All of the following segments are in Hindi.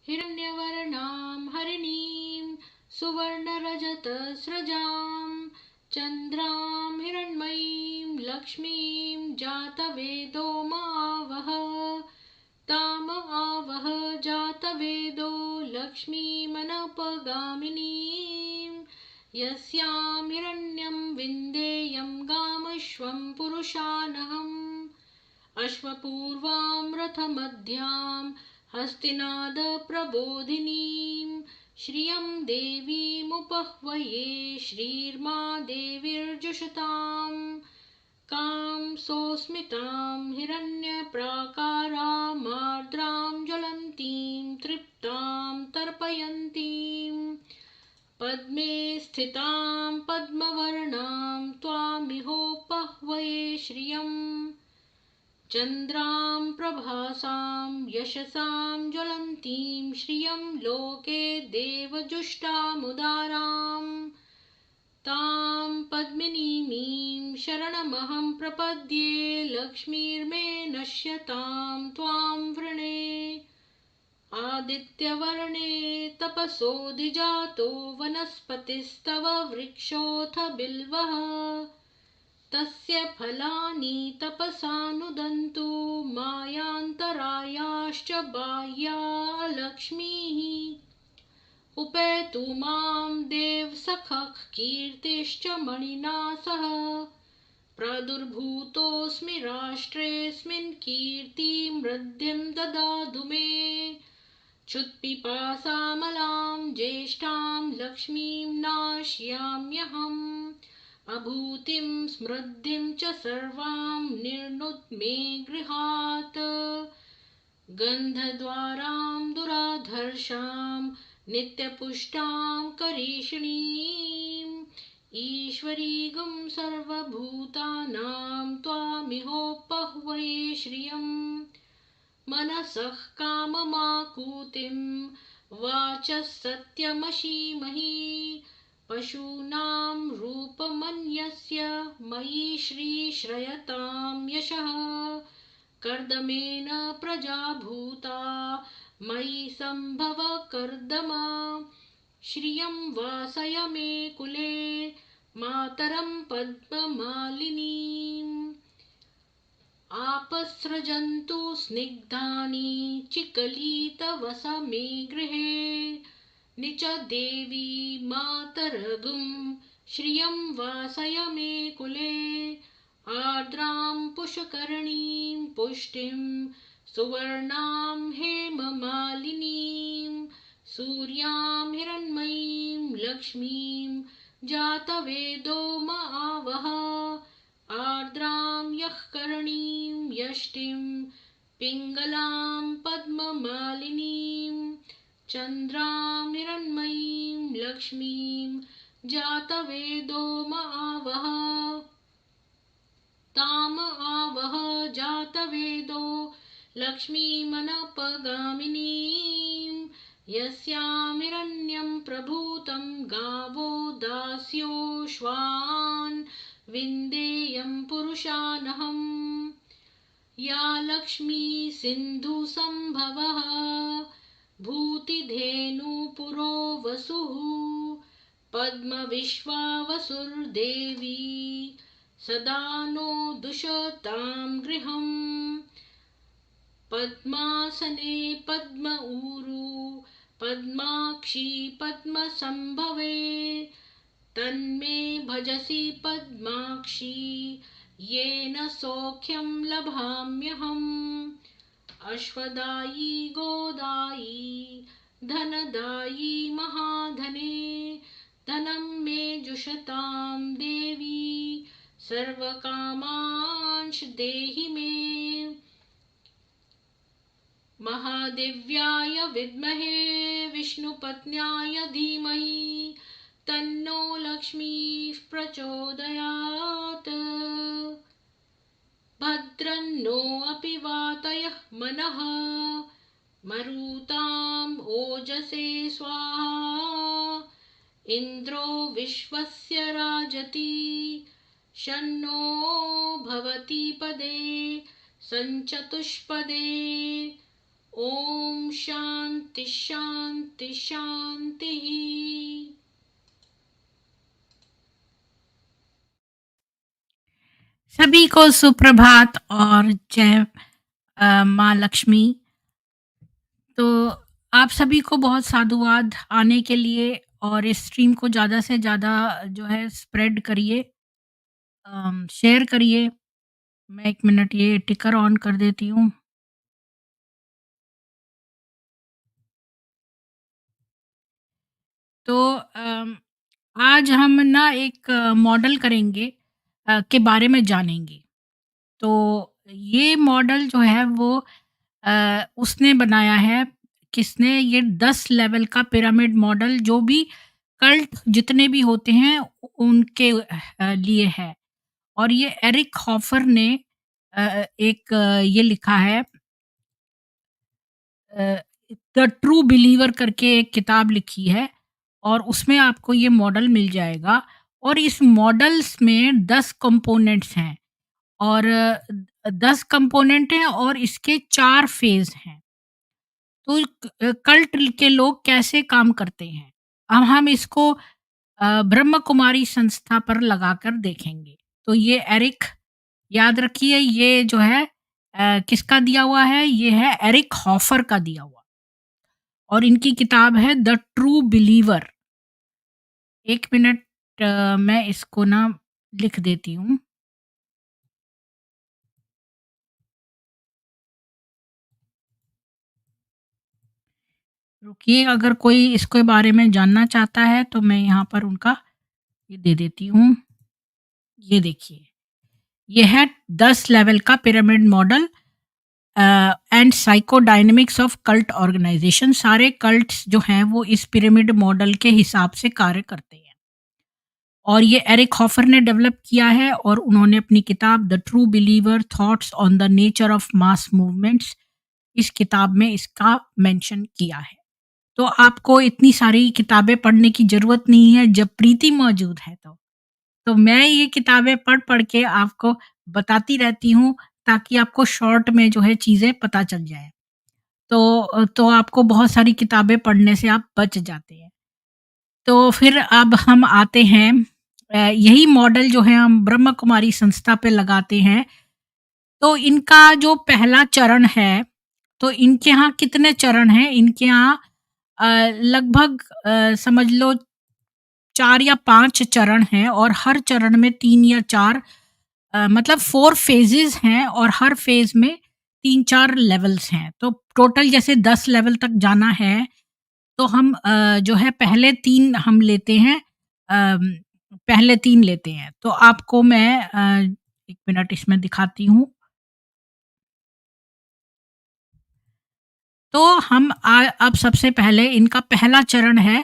हिरण्यवर्णां हरिणीं सुवर्णरजतस्रजां चन्द्रां हिरण्मयीं लक्ष्मीं जातवेदो मावह ताम आवह जातवेदो लक्ष्मीमनपगामिनीं यस्यां हिरण्यं विन्देयं गामश्वं पुरुषानहम् अश्वपूर्वां रथमध्यां हस्तिनादप्रबोधिनीं श्रियं देवीमुपह्वये श्रीर्मा देवीर्जुषतां कां सोऽस्मितां हिरण्यप्राकारामार्द्रां ज्वलन्तीं तृप्तां तर्पयन्तीं पद्मे स्थितां पद्मवर्णां त्वामिहोपह्वये श्रियम् चन्द्रां प्रभासां यशसां ज्वलन्तीं श्रियं लोके देवजुष्टामुदारां तां पद्मिनीमीं शरणमहं प्रपद्ये लक्ष्मीर्मे नश्यतां त्वां वृणे आदित्यवर्णे तपसोऽधिजातो वनस्पतिस्तव वृक्षोऽथ बिल्वः तस्य फलानि तपसानुदन्तु मायान्तरायाश्च बाह्या लक्ष्मीः उपेतु मां देवसखः कीर्तिश्च मणिना सह प्रादुर्भूतोऽस्मि राष्ट्रेऽस्मिन् कीर्तिमृद्धिं ददातु मे क्षुत्पिपासामलां ज्येष्ठां लक्ष्मीं नाश्याम्यहम् अभूतिं स्मृद्धिं च सर्वां निर्नुत् मे गृहात् गन्धद्वारां दुराधर्षां नित्यपुष्टां करीषिणीं ईश्वरीगुं सर्वभूतानां त्वामिहोपह्वये श्रियम् मनसः काममाकूतिं वाचः सत्यमशीमहि पशूनां रूपमन्यस्य मयि श्रीश्रयतां यशः कर्दमेन प्रजा भूता मयि सम्भव कर्दम श्रियं वासय मे कुले मातरं पद्ममालिनीम् आपस्रजन्तु स्निग्धानि चिकलितवस मे गृहे निच देवी मातरगुं श्रियं वासय मे कुले आर्द्रां पुष्करणीं पुष्टिं सुवर्णां हेममालिनीं सूर्यां हिरण्मयीं लक्ष्मीं जातवेदो मावह आर्द्रां यः करणीं यष्टिं पिङ्गलां पद्ममालिनीं चन्द्रां हिरण्मयीं लक्ष्मीं जातवेदो मावह ताम आवह जातवेदो लक्ष्मीमनपगामिनीं यस्यां हिरण्यं प्रभूतं गावो दास्योश्वान् विन्देयं पुरुषानहम् या लक्ष्मी सिन्धुसम्भवः भूतिधेनुपुरो वसुः पद्मविश्वावसुर्देवी सदा नो दुषतां गृहम् पद्मासने पद्म ऊरू पद्माक्षी पद्मसम्भवे तन्मे भजसि पद्माक्षी येन सौख्यं लभाम्यहम् अश्वदायी गोदायी धनदायी महाधने धनं मे जुषतां देवी सर्वकामांश देहि मे महादेव्याय विद्महे विष्णुपत्न्याय धीमहि तन्नो लक्ष्मीः प्रचोदयात् भद्रन्नो अपि वातयः मनः मरुताम् ओजसे स्वाहा इन्द्रो विश्वस्य राजति शन्नो भवति पदे सञ्चतुष्पदे ओम शांति शांति शांति। सभी को सुप्रभात और जय माँ लक्ष्मी। तो आप सभी को बहुत साधुवाद आने के लिए, और इस स्ट्रीम को ज़्यादा से ज़्यादा जो है स्प्रेड करिए, शेयर करिए। मैं 1 मिनट ये टिकर ऑन कर देती हूँ। तो आज हम ना एक मॉडल करेंगे, के बारे में जानेंगे। तो ये मॉडल जो है वो उसने बनाया है। किसने? ये 10 लेवल का पिरामिड मॉडल, जो भी कल्ट जितने भी होते हैं उनके लिए है। और ये एरिक हॉफर ने एक ये लिखा है, द ट्रू बिलीवर करके एक किताब लिखी है, और उसमें आपको ये मॉडल मिल जाएगा। और इस मॉडल्स में 10 कंपोनेंट्स हैं, और 10 कंपोनेंट हैं, और इसके 4 फेज हैं। तो कल्ट के लोग कैसे काम करते हैं, अब हम इसको ब्रह्म कुमारी संस्था पर लगाकर देखेंगे। तो ये एरिक, याद रखिए, ये जो है किसका दिया हुआ है? ये है एरिक हॉफर का दिया हुआ, और इनकी किताब है द ट्रू बिलीवर। 1 मिनट, मैं इसको ना लिख देती हूँ। रुकिए, अगर कोई इसके बारे में जानना चाहता है तो मैं यहाँ पर उनका ये दे देती हूँ। ये देखिए, ये है 10 लेवल का pyramid model and psychodynamics of cult organization. सारे कल्ट्स जो हैं वो इस पिरामिड मॉडल के हिसाब से कार्य करते हैं, और ये एरिक हॉफर ने डेवलप किया है। और उन्होंने अपनी किताब the true believer thoughts on the nature of mass movements, इस किताब में इसका मेंशन किया है। तो आपको इतनी सारी किताबें पढ़ने की ज़रूरत नहीं है जब प्रीति मौजूद है तो। तो मैं ये किताबें पढ़-पढ़ के आपको बताती रहती हूँ, ताकि आपको शॉर्ट में जो है चीज़ें पता चल जाएँ। तो आपको बहुत सारी किताबें पढ़ने से आप बच जाते हैं। तो फिर अब हम आते हैं, यही मॉडल जो है हम ब्रह्म कुमारी संस्था पे लगाते हैं। तो इनका जो पहला चरण है, तो इनके यहाँ कितने चरण हैं? इनके यहाँ लगभग समझ लो 4 या 5 चरण हैं, और हर चरण में 3 या 4 मतलब 4 फेजेज़ हैं, और हर फेज़ में 3-4 लेवल्स हैं। तो टोटल जैसे 10 लेवल तक जाना है, तो हम जो है पहले 3 हम लेते हैं, पहले 3 लेते हैं। तो आपको मैं 1 मिनट इसमें दिखाती हूँ। तो हम अब सबसे पहले इनका पहला चरण है।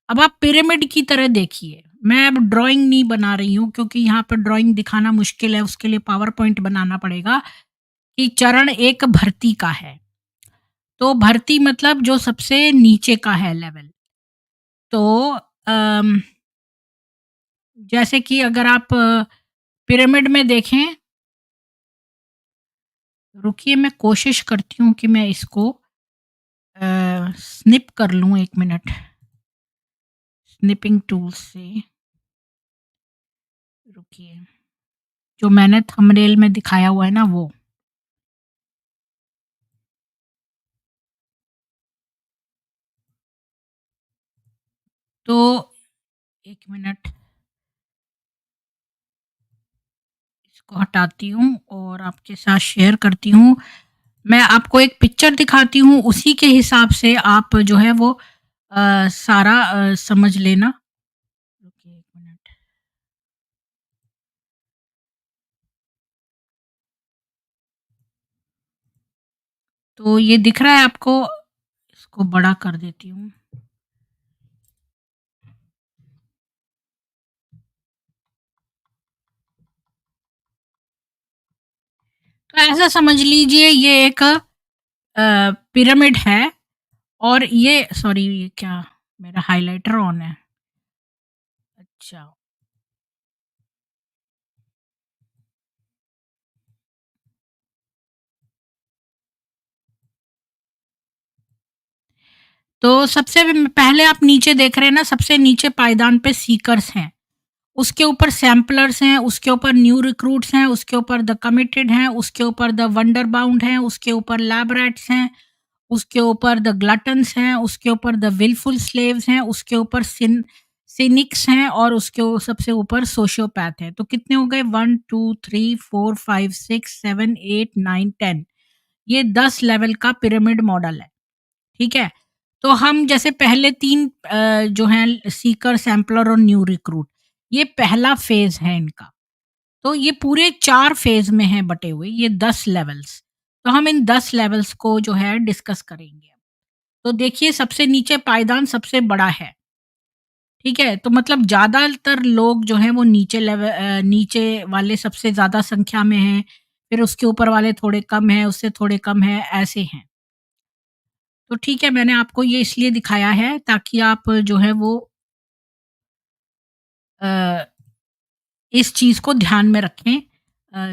अब आप पिरामिड की तरह देखिए। मैं अब ड्राइंग नहीं बना रही हूँ, क्योंकि यहाँ पर ड्राइंग दिखाना मुश्किल है, उसके लिए पावर पॉइंट बनाना पड़ेगा। कि चरण 1 भर्ती का है। तो भर्ती मतलब जो सबसे नीचे का है लेवल। तो अम, जैसे कि अगर आप पिरामिड में देखें, रुकिए मैं कोशिश करती हूँ कि मैं इसको स्निप कर लूँ 1 मिनट, स्निपिंग टूल से। रुकिए, जो मैंने थंबनेल में दिखाया हुआ है ना वो। तो 1 मिनट, इसको हटाती हूँ और आपके साथ शेयर करती हूँ। मैं आपको एक पिक्चर दिखाती हूँ, उसी के हिसाब से आप जो है वो सारा समझ लेना। रुकिए 1 मिनट। तो ये दिख रहा है आपको? इसको बड़ा कर देती हूँ। तो ऐसा समझ लीजिए ये एक पिरामिड है, और ये सॉरी, ये क्या, मेरा हाइलाइटर ऑन है। अच्छा। तो सबसे पहले आप नीचे देख रहे हैं ना, सबसे नीचे पायदान पे सीकर्स हैं, उसके ऊपर सैंपलर्स हैं, उसके ऊपर न्यू रिक्रूट्स हैं, उसके ऊपर द कमिटेड हैं, उसके ऊपर द वंडर बाउंड हैं, उसके ऊपर लैब रैट्स हैं, उसके ऊपर द ग्लटन्स हैं, उसके ऊपर द विलफुल स्लेव्स हैं, उसके ऊपर सिनिक्स हैं और उसके सबसे ऊपर सोशियोपैथ है। तो कितने हो गए? 1 2 3 4 5 6 7 8 9 10। ये 10 लेवल का पिरामिड मॉडल है, ठीक है? तो हम जैसे पहले 3 जो हैं सीकर, सैंपलर और न्यू रिक्रूट, ये पहला फ़ेज़ है इनका। तो ये पूरे 4 फ़ेज़ में हैं बँटे हुए, ये 10 लेवल्स। तो हम इन 10 लेवल्स को जो है डिस्कस करेंगे। तो देखिए, सबसे नीचे पायदान सबसे बड़ा है, ठीक है? तो मतलब ज़्यादातर लोग जो हैं वो नीचे वाले सबसे ज़्यादा संख्या में हैं, फिर उसके ऊपर वाले थोड़े कम हैं, उससे थोड़े कम हैं, ऐसे हैं। तो ठीक है, मैंने आपको ये इसलिए दिखाया है ताकि आप जो है वो अ, इस चीज़ को ध्यान में रखें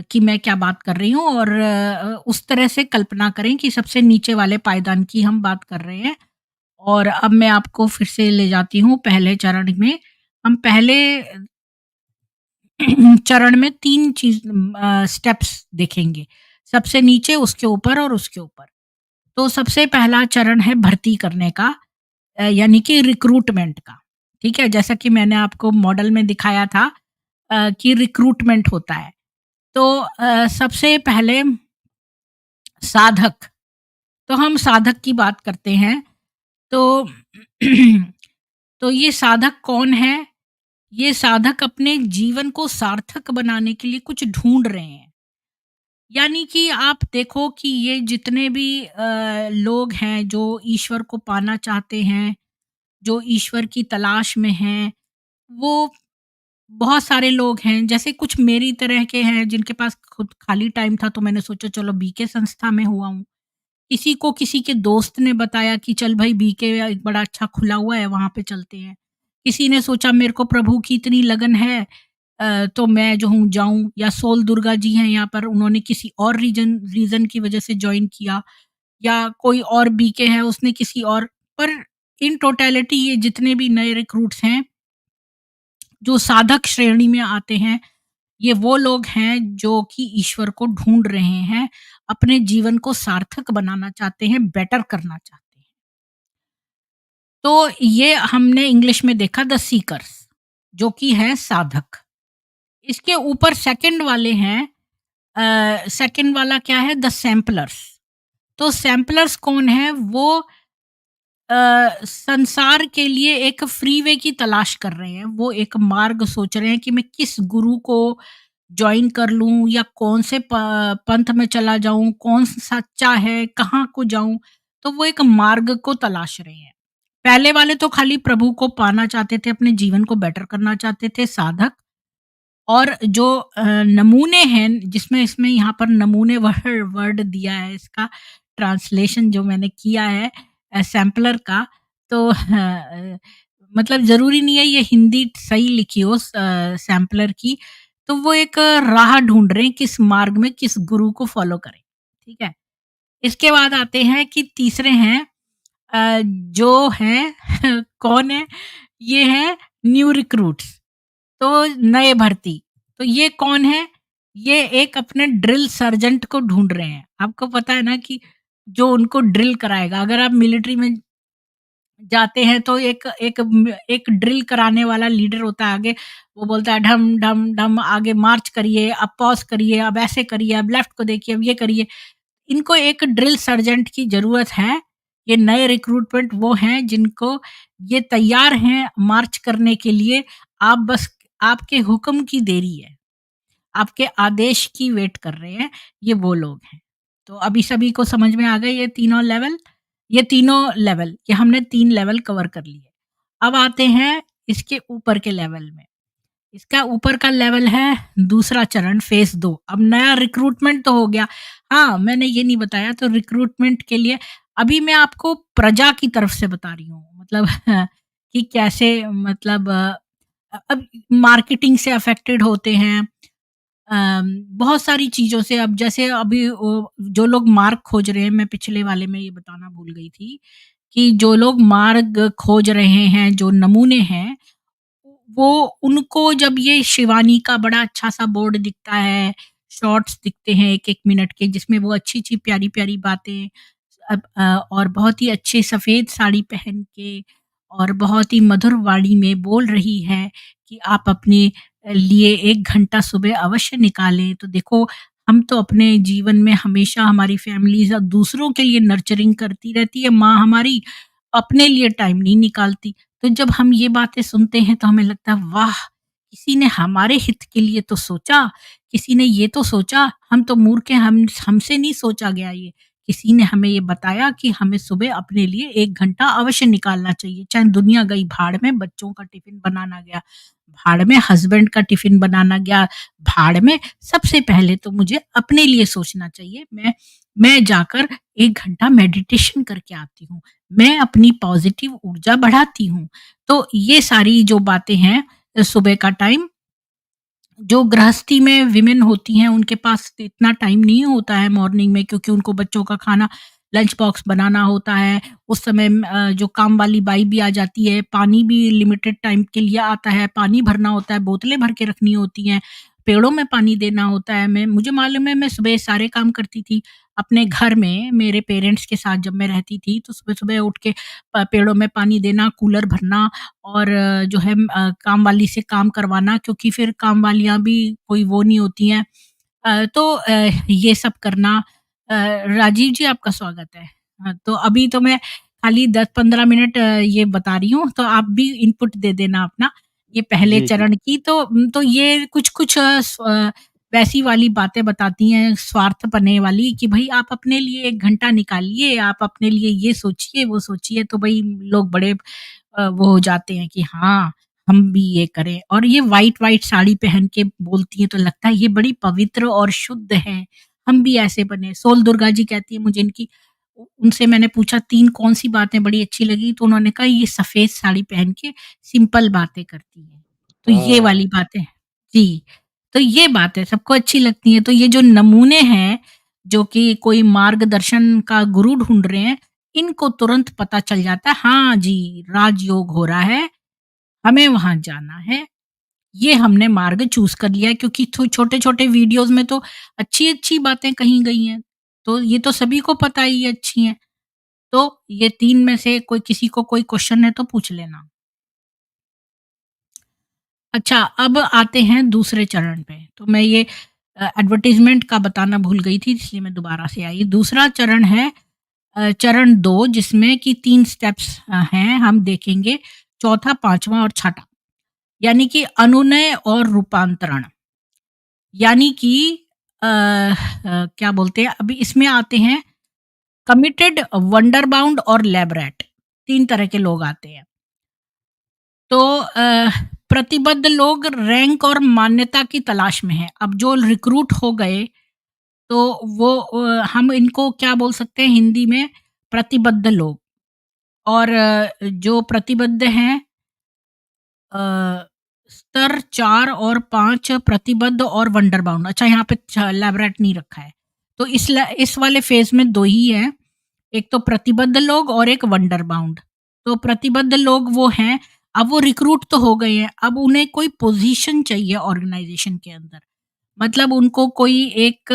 कि मैं क्या बात कर रही हूँ, और उस तरह से कल्पना करें कि सबसे नीचे वाले पायदान की हम बात कर रहे हैं। और अब मैं आपको फिर से ले जाती हूँ पहले चरण में। हम पहले चरण में 3 स्टेप्स देखेंगे। सबसे नीचे, उसके ऊपर और उसके ऊपर। तो सबसे पहला चरण है भर्ती करने का, यानी कि रिक्रूटमेंट का, ठीक है? जैसा कि मैंने आपको मॉडल में दिखाया था कि रिक्रूटमेंट होता है। तो सबसे पहले साधक, तो हम साधक की बात करते हैं। तो तो ये साधक कौन है? ये साधक अपने जीवन को सार्थक बनाने के लिए कुछ ढूँढ रहे हैं। यानी कि आप देखो कि ये जितने भी लोग हैं जो ईश्वर को पाना चाहते हैं, जो ईश्वर की तलाश में हैं, वो बहुत सारे लोग हैं। जैसे कुछ मेरी तरह के हैं जिनके पास खुद खाली टाइम था, तो मैंने सोचा चलो बीके संस्था में हुआ हूँ। किसी को किसी के दोस्त ने बताया कि चल भाई बीके एक बड़ा अच्छा खुला हुआ है, वहाँ पे चलते हैं। किसी ने सोचा मेरे को प्रभु की इतनी लगन है, तो मैं जो हूँ जाऊँ, या सोल दुर्गा जी हैं यहाँ पर, उन्होंने किसी और रीज़न की वज़ह से जॉइन किया, या कोई और बीके है उसने किसी और। पर इन टोटैलिटी ये जितने भी नए रिक्रूट्स हैं, जो साधक श्रेणी में आते हैं, ये वो लोग हैं जो कि ईश्वर को ढूँढ रहे हैं, अपने जीवन को सार्थक बनाना चाहते हैं, बेटर करना चाहते हैं। तो ये हमने इंग्लिश में देखा द सीकर्स, जो कि है साधक। इसके ऊपर सेकंड वाले हैं, सेकंड वाला क्या है? The samplers. तो सैंपलर्स कौन है? वो संसार के लिए एक फ्री वे की तलाश कर रहे हैं। वो एक मार्ग सोच रहे हैं कि मैं किस गुरु को जॉइन कर लूँ, या कौन से पंथ में चला जाऊँ, कौन सच्चा है, कहाँ को जाऊँ? तो वो एक मार्ग को तलाश रहे हैं। पहले वाले तो खाली प्रभु को पाना चाहते थे, अपने जीवन को बेटर करना चाहते थे, साधक। और जो नमूने हैं, जिसमें इसमें यहाँ पर नमूने वर्ड दिया है, इसका ट्रांसलेशन जो मैंने किया है सैंपलर का, तो मतलब ज़रूरी नहीं है ये हिंदी सही लिखी हो सैंपलर की। तो वो एक राह ढूँढ रहे हैं, किस मार्ग में किस गुरु को फ़ॉलो करें, ठीक है? इसके बाद आते हैं कि तीसरे हैं, जो हैं कौन है? ये हैं न्यू रिक्रूट्स। तो नए भर्ती। तो ये कौन है? ये एक अपने ड्रिल सर्जेंट को ढूँढ रहे हैं। आपको पता है ना कि जो उनको ड्रिल कराएगा। अगर आप मिलिट्री में जाते हैं तो एक ड्रिल कराने वाला लीडर होता है आगे। वो बोलता है ढम, ढम, ढम, आगे मार्च करिए, अब पॉज़ करिए, अब ऐसे करिए, अब लेफ्ट को देखिए, अब ये करिए। इनको एक ड्रिल सर्जेंट की ज़रूरत है। ये नए रिक्रूटमेंट वो हैं जिनको ये तैयार हैं मार्च करने के लिए। आप बस, आपके हुक्म की देरी है, आपके आदेश की वेट कर रहे हैं, ये वो लोग हैं। तो अभी सभी को समझ में आ गए ये तीनों लेवल? ये तीनों लेवल, ये हमने 3 लेवल कवर कर लिए। अब आते हैं इसके ऊपर के लेवल में। इसका ऊपर का लेवल है दूसरा चरण, फ़ेज़ 2। अब नया रिक्रूटमेंट तो हो गया। हाँ, मैंने ये नहीं बताया, तो रिक्रूटमेंट के लिए अभी मैं आपको प्रजा की तरफ से बता रही हूँ। मतलब कि कैसे, मतलब अब मार्केटिंग से अफ़ेक्टेड होते हैं। बहुत सारी चीज़ों से। अब जैसे अभी जो लोग मार्क खोज रहे हैं, मैं पिछले वाले में ये बताना भूल गई थी कि जो लोग मार्ग खोज रहे हैं, जो नमूने हैं, वो उनको जब ये शिवानी का बड़ा अच्छा-सा बोर्ड दिखता है, शॉर्ट्स दिखते हैं 1-1 मिनट के जिसमें वो अच्छी-अच्छी, प्यारी-प्यारी बातें और बहुत ही अच्छे सफ़ेद साड़ी पहन के और बहुत ही मधुर वाणी में बोल रही है कि आप अपने लिए 1 घंटा सुबह अवश्य निकालें। तो देखो, हम तो अपने जीवन में हमेशा हमारी फैमिलीज़ दूसरों के लिए नर्चरिंग करती रहती है, माँ हमारी अपने लिए टाइम नहीं निकालती। तो जब हम ये बातें सुनते हैं तो हमें लगता है वाह! किसी ने हमारे हित के लिए तो सोचा, किसी ने ये तो सोचा, हम तो मूर्ख हैं, हमसे नहीं सोचा गया ये। किसी ने हमें ये बताया कि हमें सुबह अपने लिए 1 घंटा अवश्य निकालना चाहिए। चाहे दुनिया गई भाड़ में, बच्चों का टिफ़िन बनाना गया भाड़ में, हस्बैंड का टिफ़िन बनाना गया भाड़ में, सबसे पहले तो मुझे अपने लिए सोचना चाहिए। मैं जाकर 1 घंटा मेडिटेशन करके आती हूँ। मैं अपनी पॉज़िटिव ऊर्जा बढ़ाती हूँ। तो ये सारी जो बातें हैं सुबह का टाइम, जो गृहस्थी में विमेन होती हैं उनके पास इतना टाइम नहीं होता है मॉर्निंग में, क्योंकि उनको बच्चों का खाना लंच बॉक्स बनाना होता है। उस समय जो काम वाली बाई भी आ जाती है, पानी भी लिमिटेड टाइम के लिए आता है, पानी भरना होता है, बोतलें भर के रखनी होती हैं, पेड़ों में पानी देना होता है। मुझे मालूम है, मैं सुबह सारे काम करती थी अपने घर में मेरे पेरेंट्स के साथ जब मैं रहती थी, तो सुबह-सुबह उठ के पेड़ों में पानी देना, कूलर भरना और जो है काम वाली से काम करवाना, क्योंकि फिर काम वालियाँ भी कोई वो नहीं होती हैं। तो ये सब करना। राजीव जी, आपका स्वागत है। तो अभी तो मैं खाली 10-15 मिनट ये बता रही हूँ, तो आप भी इनपुट दे देना अपना। ये पहले जी, जी। चरण की तो ये कुछ-कुछ वैसी वाली बातें बताती हैं स्वार्थपने वाली कि भई आप अपने लिए 1 घंटा निकालिए, आप अपने लिए ये सोचिए, वो सोचिए, तो भई लोग बड़े वो हो जाते हैं कि हाँ, हम भी ये करें। और ये व्हाइट-व्हाइट साड़ी पहन के बोलती हैं तो लगता है ये बड़ी पवित्र और शुद्ध हैं, हम भी ऐसे बने। सोल दुर्गा जी कहती है मुझे इनकी उनसे मैंने पूछा 3 कौन-सी बातें बड़ी अच्छी लगी, तो उन्होंने कहा ये सफ़ेद साड़ी पहन के सिंपल बातें करती हैं। तो ये हाँ। वाली बातें जी, तो ये बातें सबको अच्छी लगती हैं। तो ये जो नमूने हैं, जो कि कोई मार्गदर्शन का गुरु ढूँढ रहे हैं, इनको तुरंत पता चल जाता है, हाँ जी, राजयोग हो रहा है, हमें वहाँ जाना है। ये हमने मार्ग चूज़ कर लिया है, क्योंकि छोटे-छोटे वीडियोज़ में तो अच्छी-अच्छी बातें कही गई हैं, तो ये तो सभी को पता ही है अच्छी हैं। तो ये 3 में से कोई किसी को कोई क्वेश्चन है तो पूछ लेना। अच्छा, अब आते हैं दूसरे चरण पे। तो मैं ये एडवर्टाइज़मेंट का बताना भूल गई थी, इसलिए मैं दोबारा से आई। दूसरा चरण है चरण 2, जिसमें कि 3 स्टेप्स हैं, हम देखेंगे, चौथा, 5वां और छठा। यानी कि अनुनय और रूपांतरण। यानी कि क्या बोलते हैं, अभी इसमें आते हैं कमिटेड, वंडर बाउंड और लैब रैट, 3 तरह के लोग आते हैं। तो प्रतिबद्ध लोग रैंक और मान्यता की तलाश में हैं। अब जो रिक्रूट हो गए, तो वो हम इनको क्या बोल सकते हैं हिंदी में, प्रतिबद्ध लोग। और जो प्रतिबद्ध हैं, अ, स्तर 4 और 5 प्रतिबद्ध और वंडर बाउंड। अच्छा, यहाँ पे लैबरेट नहीं रखा है। तो इस वाले फ़ेज़ में 2 ही हैं, एक तो प्रतिबद्ध लोग और एक वंडर बाउंड। तो प्रतिबद्ध लोग वो हैं, अब वो रिक्रूट तो हो गए हैं, अब उन्हें कोई पोज़ीशन चाहिए ऑर्गेनाइज़ेशन के अंदर। मतलब उनको कोई एक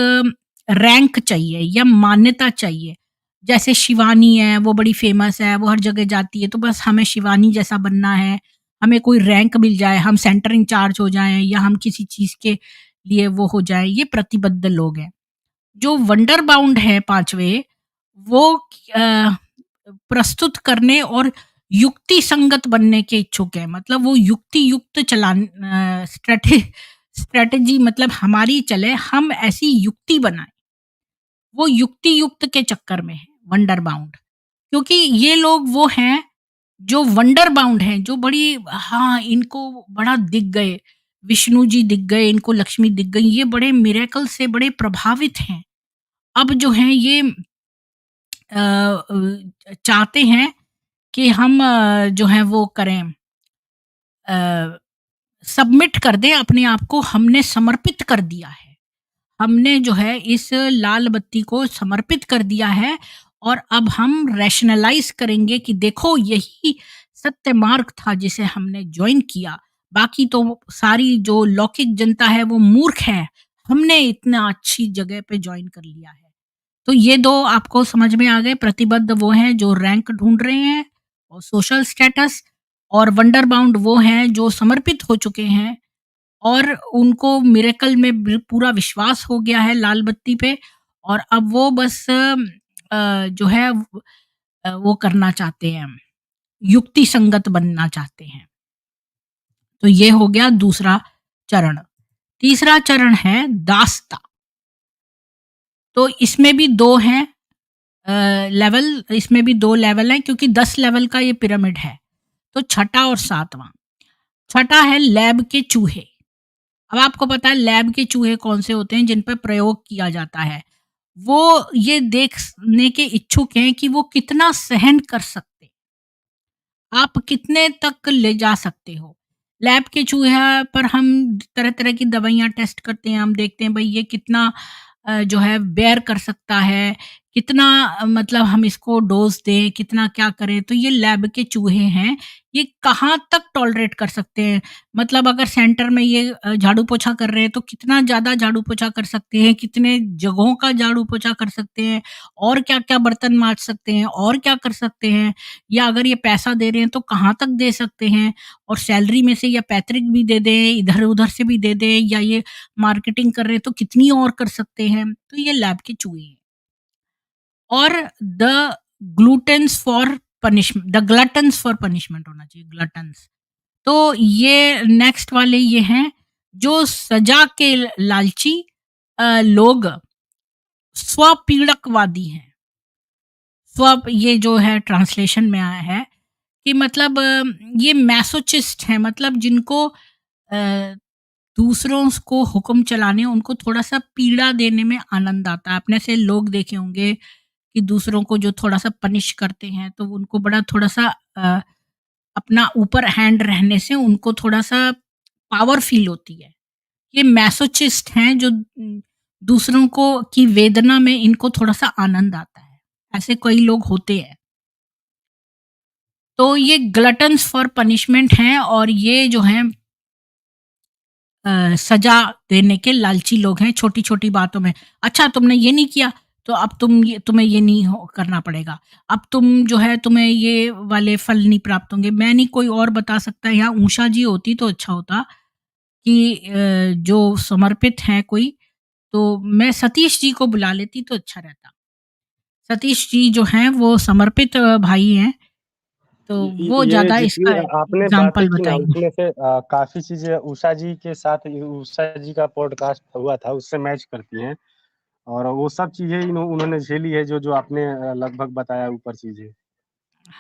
रैंक चाहिए या मान्यता चाहिए। जैसे शिवानी है, वो बड़ी फ़ेमस है, वो हर जगह जाती है, तो बस हमें शिवानी जैसा बनना है। हमें कोई रैंक मिल जाए, हम सेंटर इंचार्ज हो जाएँ या हम किसी चीज़ के लिए वो हो जाएँ, ये प्रतिबद्ध लोग हैं। जो वंडर बाउंड है 5वें, वो प्रस्तुत करने और युक्ति संगत बनने के इच्छुक हैं। मतलब वो युक्ति युक्त स्ट्रैटेजी मतलब हमारी चले, हम ऐसी युक्ति बनाएँ। वो युक्ति युक्त के चक्कर में है वंडर बाउंड। क्योंकि ये लोग वो हैं जो वंडर बाउंड हैं, जो बड़ी हाँ, इनको बड़ा दिख गए, विष्णु जी दिख गए, इनको लक्ष्मी दिख गई, ये बड़े मिरेकल से बड़े प्रभावित हैं। अब जो हैं ये चाहते हैं कि हम जो है वो करें, अ, सबमिट कर दें अपने आप को, हमने समर्पित कर दिया है। हमने जो है इस लाल बत्ती को समर्पित कर दिया है और अब हम रैशनलाइज़ करेंगे कि देखो यही सत्य मार्ग था जिसे हमने जॉइन किया। बाकी तो सारी जो लौकिक जनता है वो मूर्ख है। हमने इतना अच्छी जगह पे जॉइन कर लिया है। तो ये 2 आपको समझ में आ गए। प्रतिबद्ध वो हैं जो रैंक ढूँढ रहे हैं और सोशल स्टेटस, और वंडर बाउंड वो हैं जो समर्पित हो चुके हैं और उनको मिरेकल में पूरा विश्वास हो गया है लाल बत्ती पे, और अब वो बस जो है वो करना चाहते हैं, युक्ति संगत बनना चाहते हैं। तो ये हो गया दूसरा चरण। तीसरा चरण है दासता। तो इसमें भी 2 हैं लेवल, इसमें भी 2 लेवल हैं क्योंकि 10 लेवल का ये पिरामिड है। तो छठा और सातवां। छठा है लैब के चूहे। अब आपको पता है लैब के चूहे कौन से होते हैं जिन पर प्रयोग किया जाता है। वो ये देखने के इच्छुक हैं कि वो कितना सहन कर सकते, आप कितने तक ले जा सकते हो। लैब के चूहे पर हम तरह-तरह की दवाइयाँ टेस्ट करते हैं, हम देखते हैं भई ये कितना जो है बेयर कर सकता है, कितना मतलब हम इसको डोज़ दें, कितना क्या करें। तो ये लैब के चूहे हैं, ये कहाँ तक टॉलरेट कर सकते हैं। मतलब अगर सेंटर में ये झाड़ू-पोछा कर रहे हैं तो कितना ज़्यादा झाड़ू-पोछा कर सकते हैं, कितने जगहों का झाड़ू-पोछा कर सकते हैं, और क्या-क्या बर्तन माँज सकते हैं, और क्या कर सकते हैं। या अगर ये पैसा दे रहे हैं तो कहाँ तक दे सकते हैं, और सैलरी में से या पैतृक भी दे दें, इधर-उधर से भी दे दें, या ये मार्केटिंग कर रहे हैं तो कितनी और कर सकते हैं। तो ये लैब के चूहे हैं। और the gluttons for punishment, the gluttons for punishment होना चाहिए, ग्लटन्स। तो ये नेक्स्ट वाले ये हैं जो सजा के लालची लोग स्वपीड़कवादी हैं। ये जो है ट्रांसलेशन में आया है कि मतलब ये मैसोचिस्ट हैं, मतलब जिनको दूसरों को हुक्म चलाने, उनको थोड़ा-सा पीड़ा देने में आनंद आता है। आपने से लोग देखे होंगे कि दूसरों को जो थोड़ा-सा पनिश करते हैं, तो उनको बड़ा थोड़ा-सा अपना ऊपर हैंड रहने से उनको थोड़ा-सा पावर फ़ील होती है। ये मैसोचिस्ट हैं जो दूसरों को की वेदना में इनको थोड़ा-सा आनंद आता है। ऐसे कई लोग होते हैं। तो ये ग्लटन्स फॉर पनिशमेंट हैं, और ये जो हैं सज़ा देने के लालची लोग हैं छोटी-छोटी बातों में। अच्छा तुमने ये नहीं किया, तो अब तुम्हें ये नहीं हो करना पड़ेगा। अब तुम जो है तुम्हें ये वाले फल नहीं प्राप्त होंगे। मैं नहीं, कोई और बता सकता है। यहाँ उषा जी होती तो अच्छा होता कि जो समर्पित हैं कोई, तो मैं सतीश जी को बुला लेती तो अच्छा रहता। सतीश जी जो हैं वो समर्पित भाई हैं, तो वो ये ज़्यादा जितनी इसका आपने बातें एग्ज़ाम्पल की ना बताएँगे। उसमें से काफ़ी चीज़ें उषा जी के साथ, उषा जी का पॉडकास्ट हुआ था उससे मैच करती हैं, और वो सब चीज़ें उन्होंने झेली है जो आपने लगभग बताया ऊपर चीज़ें।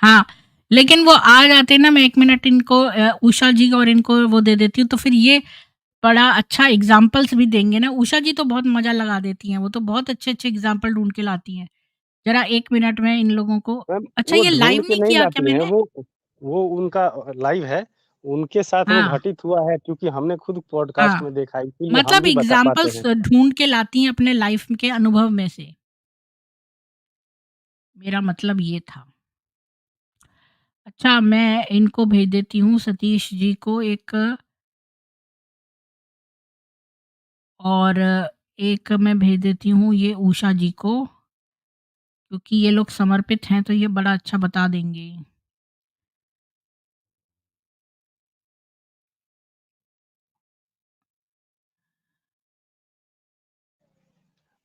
हाँ, लेकिन वो आ जाते ना, मैं 1 मिनट इनको उषा जी और इनको वो दे देती हूँ, तो फिर ये बड़ा अच्छा एग्ज़ाम्पल्स भी देंगे ना। उषा जी तो बहुत मज़ा लगा देती हैं, वो तो बहुत अच्छे-अच्छे एग्ज़ाम्पल ढूँढ के लाती हैं। ज़रा 1 मिनट में इन लोगों को। मैम अच्छा वो ये ढूँढ लाइव के नहीं नहीं किया क्या लाती हैं, मैंने? वो उनका लाइव है, उनके साथ वो हाँ, घटित हुआ है क्योंकि हमने खुद पॉडकास्ट हाँ। में देखा है, इसीलिए हम मतलब भी बता पाते एग्ज़ाम्पल्स हैं। ढूँढ के लाती हैं अपने लाइफ़ के अनुभव में से, मेरा मतलब ये था। अच्छा मैं इनको भेज देती हूँ सतीश जी को एक, और एक मैं भेज देती हूँ ये उषा जी को, क्योंकि ये लोग समर्पित हैं तो ये बड़ा अच्छा बता देंगे।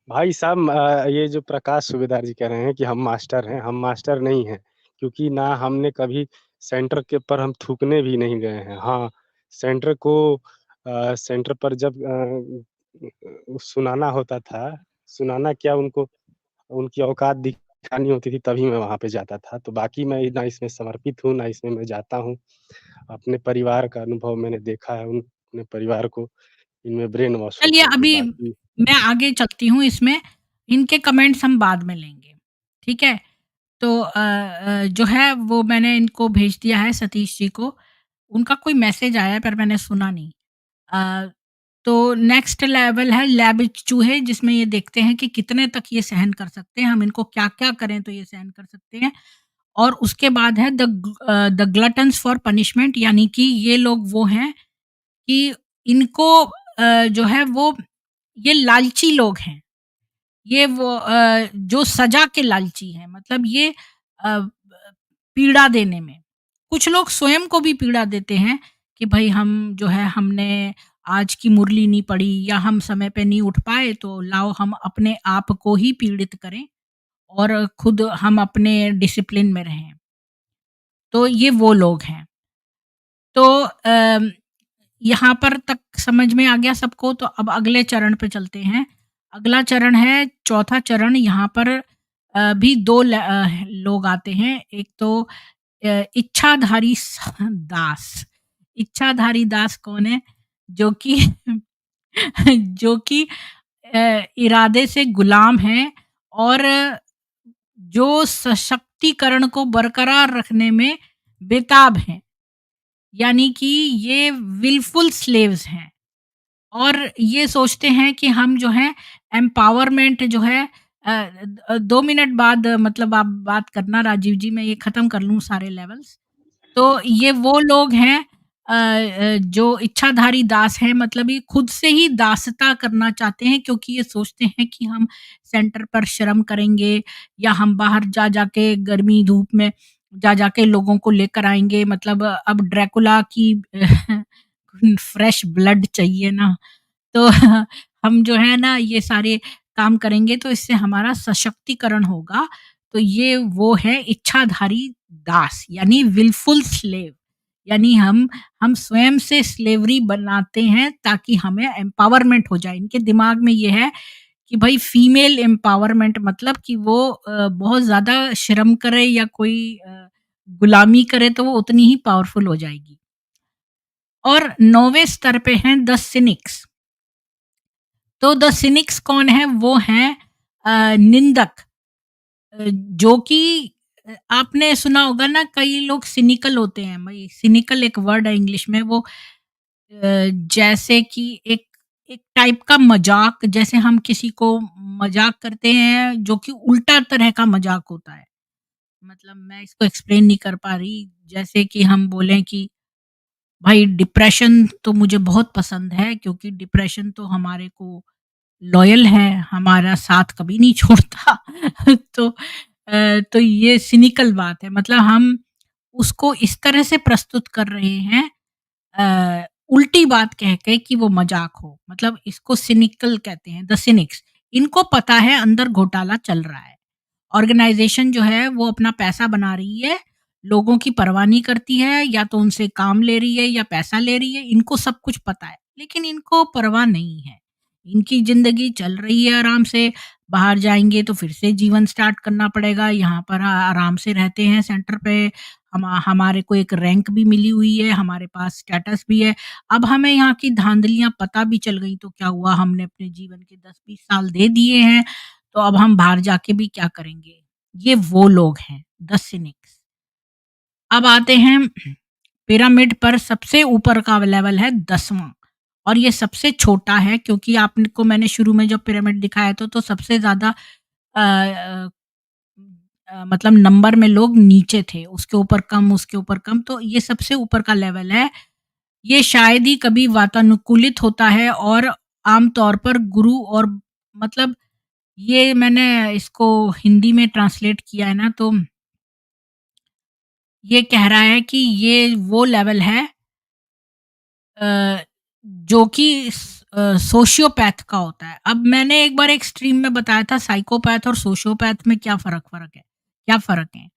भाई साहब ये जो प्रकाश सूबेदार जी कह रहे हैं कि हम मास्टर हैं, हम मास्टर नहीं हैं, क्योंकि ना हमने कभी सेंटर के पर हम थूकने भी नहीं गए हैं। हाँ, सेंटर को सेंटर पर जब सुनाना होता था, सुनाना क्या उनको उनकी औकात दिखानी होती थी तभी मैं वहाँ पे जाता था। तो बाकी मैं ना इसमें समर्पित हूँ, ना इसमें मैं जाता हूँ। अपने परिवार का अनुभव मैंने देखा है, अपने परिवार को इनमें ब्रेन वॉश चलिए होते हैं, अभी बाकी मैं आगे चलती हूँ इसमें, इनके कमेंट्स हम बाद में लेंगे, ठीक है? तो जो है वो मैंने इनको भेज दिया है सतीश जी को, उनका कोई मैसेज आया है पर मैंने सुना नहीं। अ तो नेक्स्ट लेवल है लैब चूहे, जिसमें ये देखते हैं कि कितने तक ये सहन कर सकते हैं, हम इनको क्या-क्या करें तो ये सहन कर सकते हैं। और उसके बाद है द ग्लटन्स फॉर पनिशमेंट, यानी कि ये लोग वो हैं कि इनको जो है वो ये लालची लोग हैं। ये वो जो सज़ा के लालची हैं, मतलब ये पीड़ा देने में। कुछ लोग स्वयं को भी पीड़ा देते हैं कि भई हम जो है हमने आज की मुरली नहीं पढ़ी या हम समय पे नहीं उठ पाए, तो लाओ हम अपने आप को ही पीड़ित करें और खुद हम अपने डिसिप्लिन में रहें। तो ये वो लोग हैं। तो यहाँ पर तक समझ में आ गया सबको, तो अब अगले चरण पे चलते हैं। अगला चरण है चौथा चरण, यहाँ पर भी 2 लोग आते हैं। एक तो इच्छाधारी दास। इच्छाधारी दास कौन है? जो कि जो कि इरादे से गुलाम हैं और जो सशक्तिकरण को बरकरार रखने में बेताब हैं। यानी कि ये विलफुल स्लेव्स हैं और ये सोचते हैं कि हम जो है एम्पावरमेंट जो है 2 मिनट बाद मतलब आप बात करना राजीव जी, मैं ये ख़त्म कर लूँ सारे लेवल्स। तो ये वो लोग हैं जो इच्छाधारी दास हैं, मतलब ये खुद से ही दासता करना चाहते हैं, क्योंकि ये सोचते हैं कि हम सेंटर पर श्रम करेंगे या हम बाहर जा जाके गर्मी धूप में जा जाके लोगों को लेकर आएँगे। मतलब अब ड्रैकुला की फ्रेश ब्लड चाहिए ना, तो हम जो है ना ये सारे काम करेंगे तो इससे हमारा सशक्तिकरण होगा। तो ये वो है इच्छाधारी दास, यानी विलफुल स्लेव। यानी हम स्वयं से स्लेवरी बनाते हैं ताकि हमें एम्पावरमेंट हो जाए। इनके दिमाग में ये है कि भाई फीमेल एम्पावरमेंट मतलब कि वो बहुत ज़्यादा श्रम करे या कोई गुलामी करे तो वो उतनी ही पावरफुल हो जाएगी। और 9वें स्तर पे हैं द सिनिक्स। तो द सिनिक्स कौन है? वो हैं निंदक, जो कि आपने सुना होगा ना, कई लोग सिनिकल होते हैं। भाई सिनिकल एक वर्ड है इंग्लिश में, वो जैसे कि एक एक टाइप का मजाक, जैसे हम किसी को मजाक करते हैं जो कि उल्टा तरह का मजाक होता है। मतलब मैं इसको एक्सप्लेन नहीं कर पा रही। जैसे कि हम बोलें कि भाई डिप्रेशन तो मुझे बहुत पसंद है, क्योंकि डिप्रेशन तो हमारे को लॉयल है, हमारा साथ कभी नहीं छोड़ता। तो तो ये सिनिकल बात है, मतलब हम उसको इस तरह से प्रस्तुत कर रहे हैं उल्टी बात कह के कि वो मजाक हो। मतलब इसको सिनिकल कहते हैं, द सिनिक्स। इनको पता है अंदर घोटाला चल रहा है। ऑर्गेनाइजेशन जो है वो अपना पैसा बना रही है, लोगों की परवाह नहीं करती है, या तो उनसे काम ले रही है या पैसा ले रही है, इनको सब कुछ पता है, लेकिन इनको परवाह नहीं है। इनकी ज़िंदगी चल रही है आराम से, बाहर जाएँगे तो फिर से जीवन स्टार्ट करना पड़ेगा, यहाँ पर आराम से रहते हैं सेंटर पे, हमारे को एक रैंक भी मिली हुई है, हमारे पास स्टेटस भी है। अब हमें यहाँ की धाँधलियाँ पता भी चल गई तो क्या हुआ, हमने अपने जीवन के 10-20 साल दे दिए हैं, तो अब हम बाहर जाके भी क्या करेंगे? ये वो लोग हैं, द सिनिक्स। अब आते हैं पिरामिड पर, सबसे ऊपर का लेवल है 10वां और ये सबसे छोटा है, क्योंकि आपको मैंने शुरू में जब पिरामिड दिखाया था तो सबसे ज़्यादा अ अ मतलब नंबर में लोग नीचे थे, उसके ऊपर कम, उसके ऊपर कम, तो ये सबसे ऊपर का लेवल है। ये शायद ही कभी वातानुकूलित होता है और आम तौर पर गुरु और मतलब ये मैंने इसको हिंदी में ट्रांसलेट किया है ना, तो ये कह रहा है कि ये वो लेवल है अ, जो कि सोशियोपैथ का होता है। अब मैंने एक बार एक स्ट्रीम में बताया था साइकोपैथ और सोशियोपैथ में क्या फ़र्क है, क्या फ़र्क है?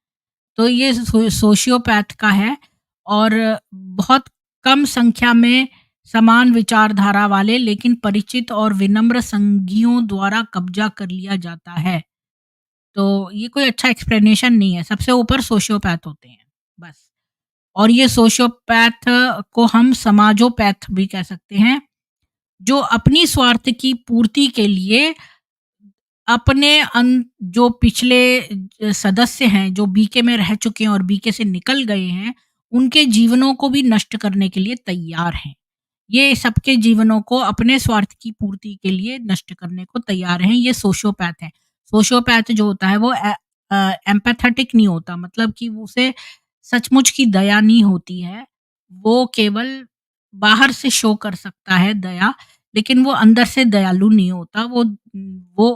तो ये सोशियोपैथ का है और बहुत कम संख्या में समान विचारधारा वाले लेकिन परिचित और विनम्र संगियों द्वारा कब्जा कर लिया जाता है। तो ये कोई अच्छा एक्सप्लेनेशन नहीं है, सबसे ऊपर सोशियोपैथ होते हैं, बस। और ये सोशियोपैथ को हम समाजोपैथ भी कह सकते हैं, जो अपनी स्वार्थ की पूर्ति के लिए अपने जो पिछले सदस्य हैं, जो बीके में रह चुके हैं और बीके से निकल गए हैं, उनके जीवनों को भी नष्ट करने के लिए तैयार हैं। ये सबके जीवनों को अपने स्वार्थ की पूर्ति के लिए नष्ट करने को तैयार हैं, ये सोशियोपैथ हैं। सोशियोपैथ जो होता है वो एम्पैथेटिक नहीं होता, मतलब कि उसे सचमुच की दया नहीं होती है। वो केवल बाहर से शो कर सकता है दया, लेकिन वो अंदर से दयालु नहीं होता। वो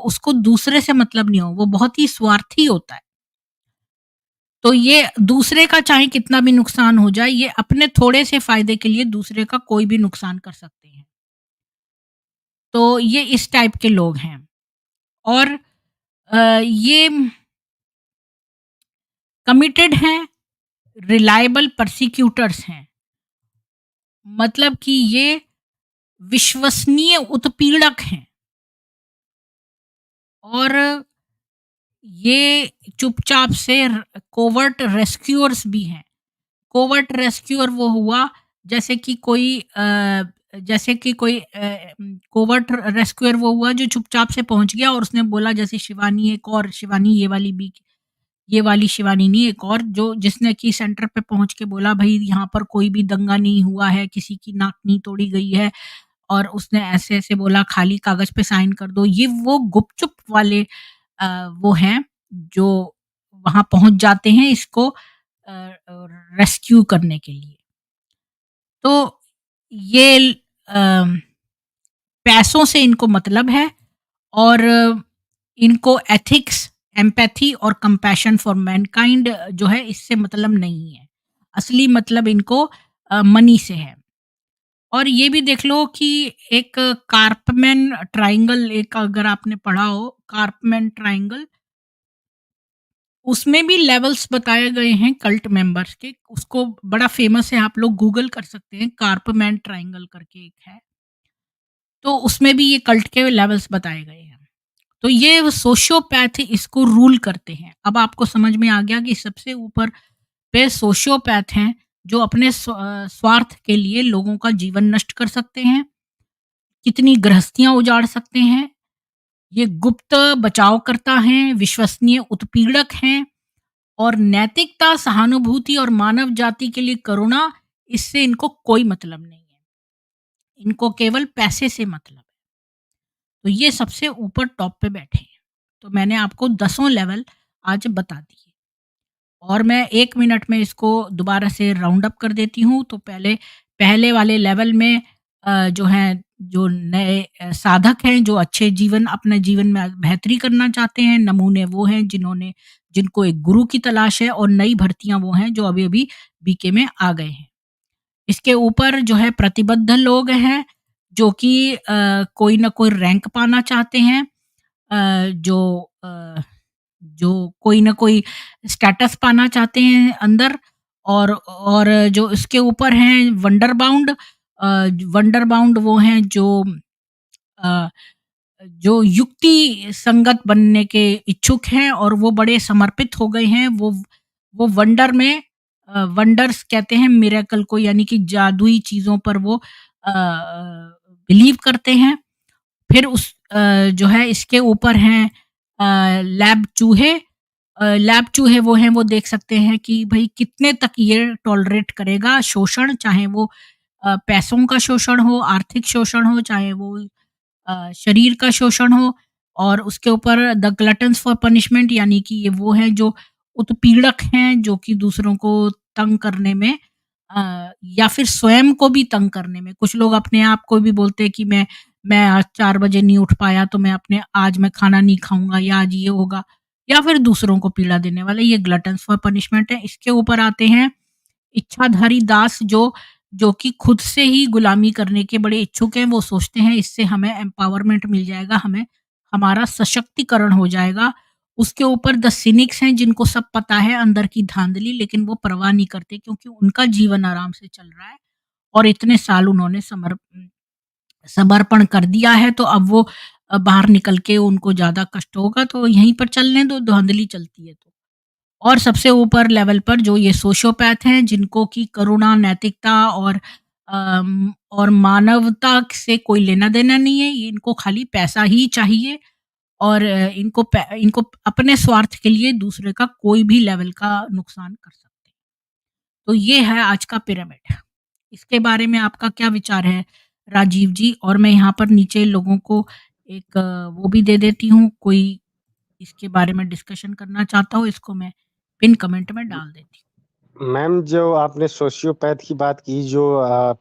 उसको दूसरे से मतलब नहीं हो, वो बहुत ही स्वार्थी होता है। तो ये दूसरे का चाहे कितना भी नुकसान हो जाए, ये अपने थोड़े से फ़ायदे के लिए दूसरे का कोई भी नुकसान कर सकते हैं। तो ये इस टाइप के लोग हैं। और ये कमिटेड हैं, रिलायबल पर्सिक्यूटर्स हैं। मतलब कि ये विश्वसनीय उत्पीड़क हैं और ये चुपचाप से कोवर्ट रेस्क्यूअर्स भी हैं। कोवर्ट रेस्क्यूअर वो हुआ जैसे कि कोई कोवर्ट रेस्क्यूअर वो हुआ जो चुपचाप से पहुंच गया और उसने बोला, जैसे शिवानी, एक और शिवानी, ये वाली शिवानी नहीं, एक और जो जिसने कि सेंटर पे पहुंच के बोला भाई यहाँ पर कोई भी दंगा नहीं हुआ है, किसी की नाक नहीं तोड़ी गई है, और उसने ऐसे ऐसे बोला खाली कागज पे साइन कर दो। ये वो गुपचुप वाले वो हैं जो वहां पहुंच जाते हैं इसको रेस्क्यू करने के लिए। तो ये पैसों से इनको मतलब है और इनको एथिक्स, एम्पैथी और कंपैशन फॉर मैनकाइंड जो है इससे मतलब नहीं है। असली मतलब इनको मनी से है। और ये भी देख लो कि एक कार्पमैन ट्रायंगल, एक अगर आपने पढ़ा हो कार्पमैन ट्रायंगल, उसमें भी लेवल्स बताए गए हैं कल्ट मेंबर्स के। उसको बड़ा फेमस है, आप लोग गूगल कर सकते हैं, कार्पमैन ट्रायंगल करके एक है। तो उसमें भी ये कल्ट के लेवल्स बताए गए हैं। तो ये सोशियोपैथ इसको रूल करते हैं। अब आपको समझ में आ गया कि सबसे ऊपर पे सोशियोपैथ हैं जो अपने स्वार्थ के लिए लोगों का जीवन नष्ट कर सकते हैं, कितनी गृहस्थियां उजाड़ सकते हैं। ये गुप्त बचावकर्ता हैं, विश्वसनीय उत्पीड़क हैं और नैतिकता, सहानुभूति और मानव जाति के लिए करुणा, इससे इनको कोई मतलब नहीं है। इनको केवल पैसे से मतलब है। तो ये सबसे ऊपर टॉप पे बैठे हैं। तो मैंने आपको 10 लेवल आज बता दिए और मैं 1 मिनट में इसको दोबारा से राउंड अप कर देती हूँ। तो पहले वाले लेवल में जो हैं, जो नए साधक हैं, जो अच्छे अपने जीवन में बेहतरी करना चाहते हैं, नमूने वो हैं जिनको एक गुरु की तलाश है, और नई भर्तियाँ वो हैं जो अभी-अभी बीके में आ गए हैं। इसके ऊपर जो है प्रतिबद्ध लोग हैं, जो कि कोई न कोई रैंक पाना चाहते हैं, जो कोई न कोई स्टेटस पाना चाहते हैं अंदर, और जो इसके ऊपर हैं वंडर बाउंड वो हैं अ, जो युक्ति संगत बनने के इच्छुक हैं और वो बड़े समर्पित हो गए हैं। वो वंडर्स कहते हैं मिरेकल को, यानी कि जादुई चीज़ों पर वो बिलीव करते हैं। फिर जो है इसके ऊपर हैं लैब चूहे। लैब चूहे वो हैं, वो देख सकते हैं कि भई कितने तक ये टॉलरेट करेगा शोषण, चाहे वो पैसों का शोषण हो, आर्थिक शोषण हो, चाहे वो शरीर का शोषण हो। और उसके ऊपर द ग्लटन्स फॉर पनिशमेंट, यानी कि ये वो हैं जो उत्पीड़क हैं, जो कि दूसरों को तंग करने में या फिर स्वयं को भी तंग करने में। कुछ लोग अपने आप को भी बोलते हैं कि मैं आज 4 बजे नहीं उठ पाया तो आज मैं खाना नहीं खाऊँगा, या आज ये होगा, या फिर दूसरों को पीड़ा देने वाले, ये ग्लटन्स फॉर पनिशमेंट है। इसके ऊपर आते हैं इच्छाधारी दास, जो कि खुद से ही गुलामी करने के बड़े इच्छुक हैं। वो सोचते हैं इससे हमें एम्पावरमेंट मिल जाएगा, हमारा सशक्तिकरण हो जाएगा। उसके ऊपर द सिनिक्स हैं, जिनको सब पता है अंदर की धांधली, लेकिन वो परवाह नहीं करते क्योंकि उनका जीवन आराम से चल रहा है और इतने साल उन्होंने समर्पण कर दिया है। तो अब वो बाहर निकल के उनको ज़्यादा कष्ट होगा, तो यहीं पर चलने दो, धांधली चलती है तो। और सबसे ऊपर लेवल पर जो ये सोशियोपैथ हैं, जिनको कि करुणा, नैतिकता और मानवता से कोई लेना-देना नहीं है, ये इनको खाली पैसा ही चाहिए और इनको अपने स्वार्थ के लिए दूसरे का कोई भी लेवल का नुकसान कर सकते हैं। तो ये है आज का पिरामिड। इसके बारे में आपका क्या विचार है? राजीव जी, और मैं यहाँ पर नीचे लोगों को एक वो भी दे देती हूँ, कोई इसके बारे में डिस्कशन करना चाहता हो, इसको मैं पिन कमेंट में डाल देती हूँ। मैम जो आपने सोशियोपैथ की बात की जो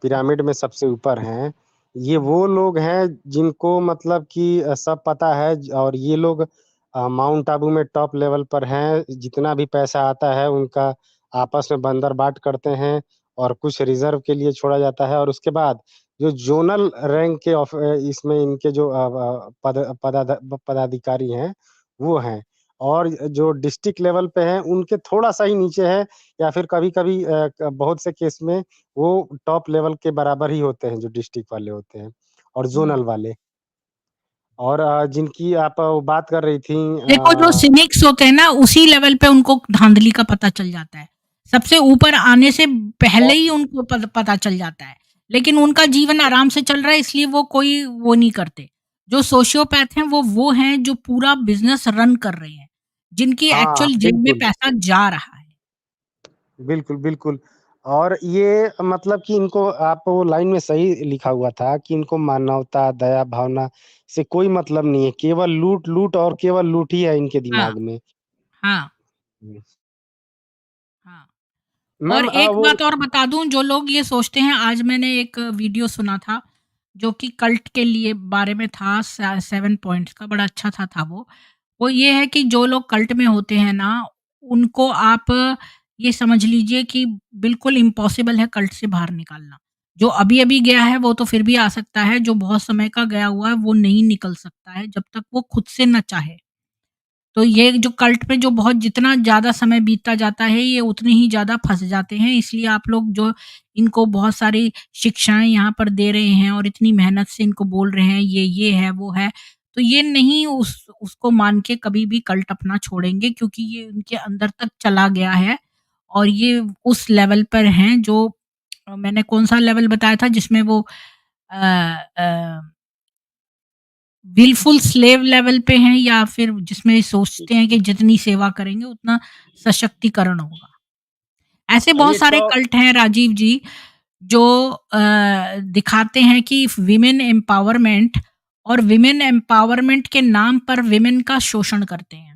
पिरामिड में सबसे ऊपर हैं, ये हुँ। वो लोग हैं जिनको मतलब कि सब पता है और ये लोग माउंट आबू में टॉप लेवल पर हैं, जितना भी पैसा आता है उनका आपस में बंदरबाट करते हैं और कुछ रिज़र्व के लिए छोड़ा जाता है और उसके बाद जो ज़ोनल रैंक के इसमें इनके जो पदाधिकारी हैं, वो हैं और जो डिस्ट्रिक्ट लेवल पे हैं, उनके थोड़ा-सा ही नीचे है या फिर कभी-कभी बहुत से केस में वो टॉप लेवल के बराबर ही होते हैं, जो डिस्ट्रिक्ट वाले होते हैं और हुँ। ज़ोनल वाले। और जिनकी आप बात कर रही थी देखो जो सिनिक्स होते हैं ना, उसी लेवल पे उनको धाँधली का पता चल जाता है। सबसे ऊपर आने से पहले औ ही उनको पता चल जाता है। लेकिन उनका जीवन आराम से चल रहा है, इसलिए वो कोई वो नहीं करते। जो सोशियोपैथ हैं वो हैं जो पूरा बिज़नेस रन कर रहे हैं, जिनकी हाँ, एक्चुअल जेब में बिल्कुल। पैसा जा रहा है। बिल्कुल, बिल्कुल। और ये मतलब कि इनको आप वो लाइन में सही लिखा हुआ था कि इनको मानवता, दया भावना से कोई मतलब नहीं है, केवल लूट, लूट और केवल लूट ही है इनके हाँ, दिमाग में। हाँ, हुँ। हाँ। और मैम एक वो बात और बता दूँ, जो लोग ये सोचते हैं, आज मैंने एक वीडियो सुना था, जो कि कल्ट के लिए बारे में था, 7 पॉइंट्स का, बड़ा अच्छा था वो। वो ये है कि जो लोग कल्ट में होते हैं ना, उनको आप ये समझ लीजिए कि बिल्कुल इम्पॉसिबल है कल्ट से बाहर निकालना। जो अभी-अभी गया है वो तो फिर भी आ सकता है, जो बहुत समय का गया हुआ है वो नहीं निकल सकता है, जब तक वो खुद से ना चाहे। तो ये जो कल्ट पे जो बहुत जितना ज़्यादा समय बीतता जाता है, ये उतने ही ज़्यादा फँस जाते हैं। इसलिए आप लोग जो इनको बहुत सारी शिक्षाएँ यहाँ पर दे रहे हैं और इतनी मेहनत से इनको बोल रहे हैं, ये है, वो है, तो ये नहीं उसको मान के कभी भी कल्ट अपना छोड़ेंगे, क्योंकि ये उनके अंदर तक चला गया है और ये उस लेवल पर हैं जो मैंने कौन-सा लेवल बताया था जिसमें वो अ अ विलफुल स्लेव लेवल पे हैं, या फिर जिसमें सोचते हैं कि जितनी सेवा करेंगे उतना सशक्तिकरण होगा। ऐसे बहुत ये सारे टॉप कल्ट हैं राजीव जी, जो दिखाते हैं कि विमेन एम्पावरमेंट, और विमेन एम्पावरमेंट के नाम पर विमेन का शोषण करते हैं।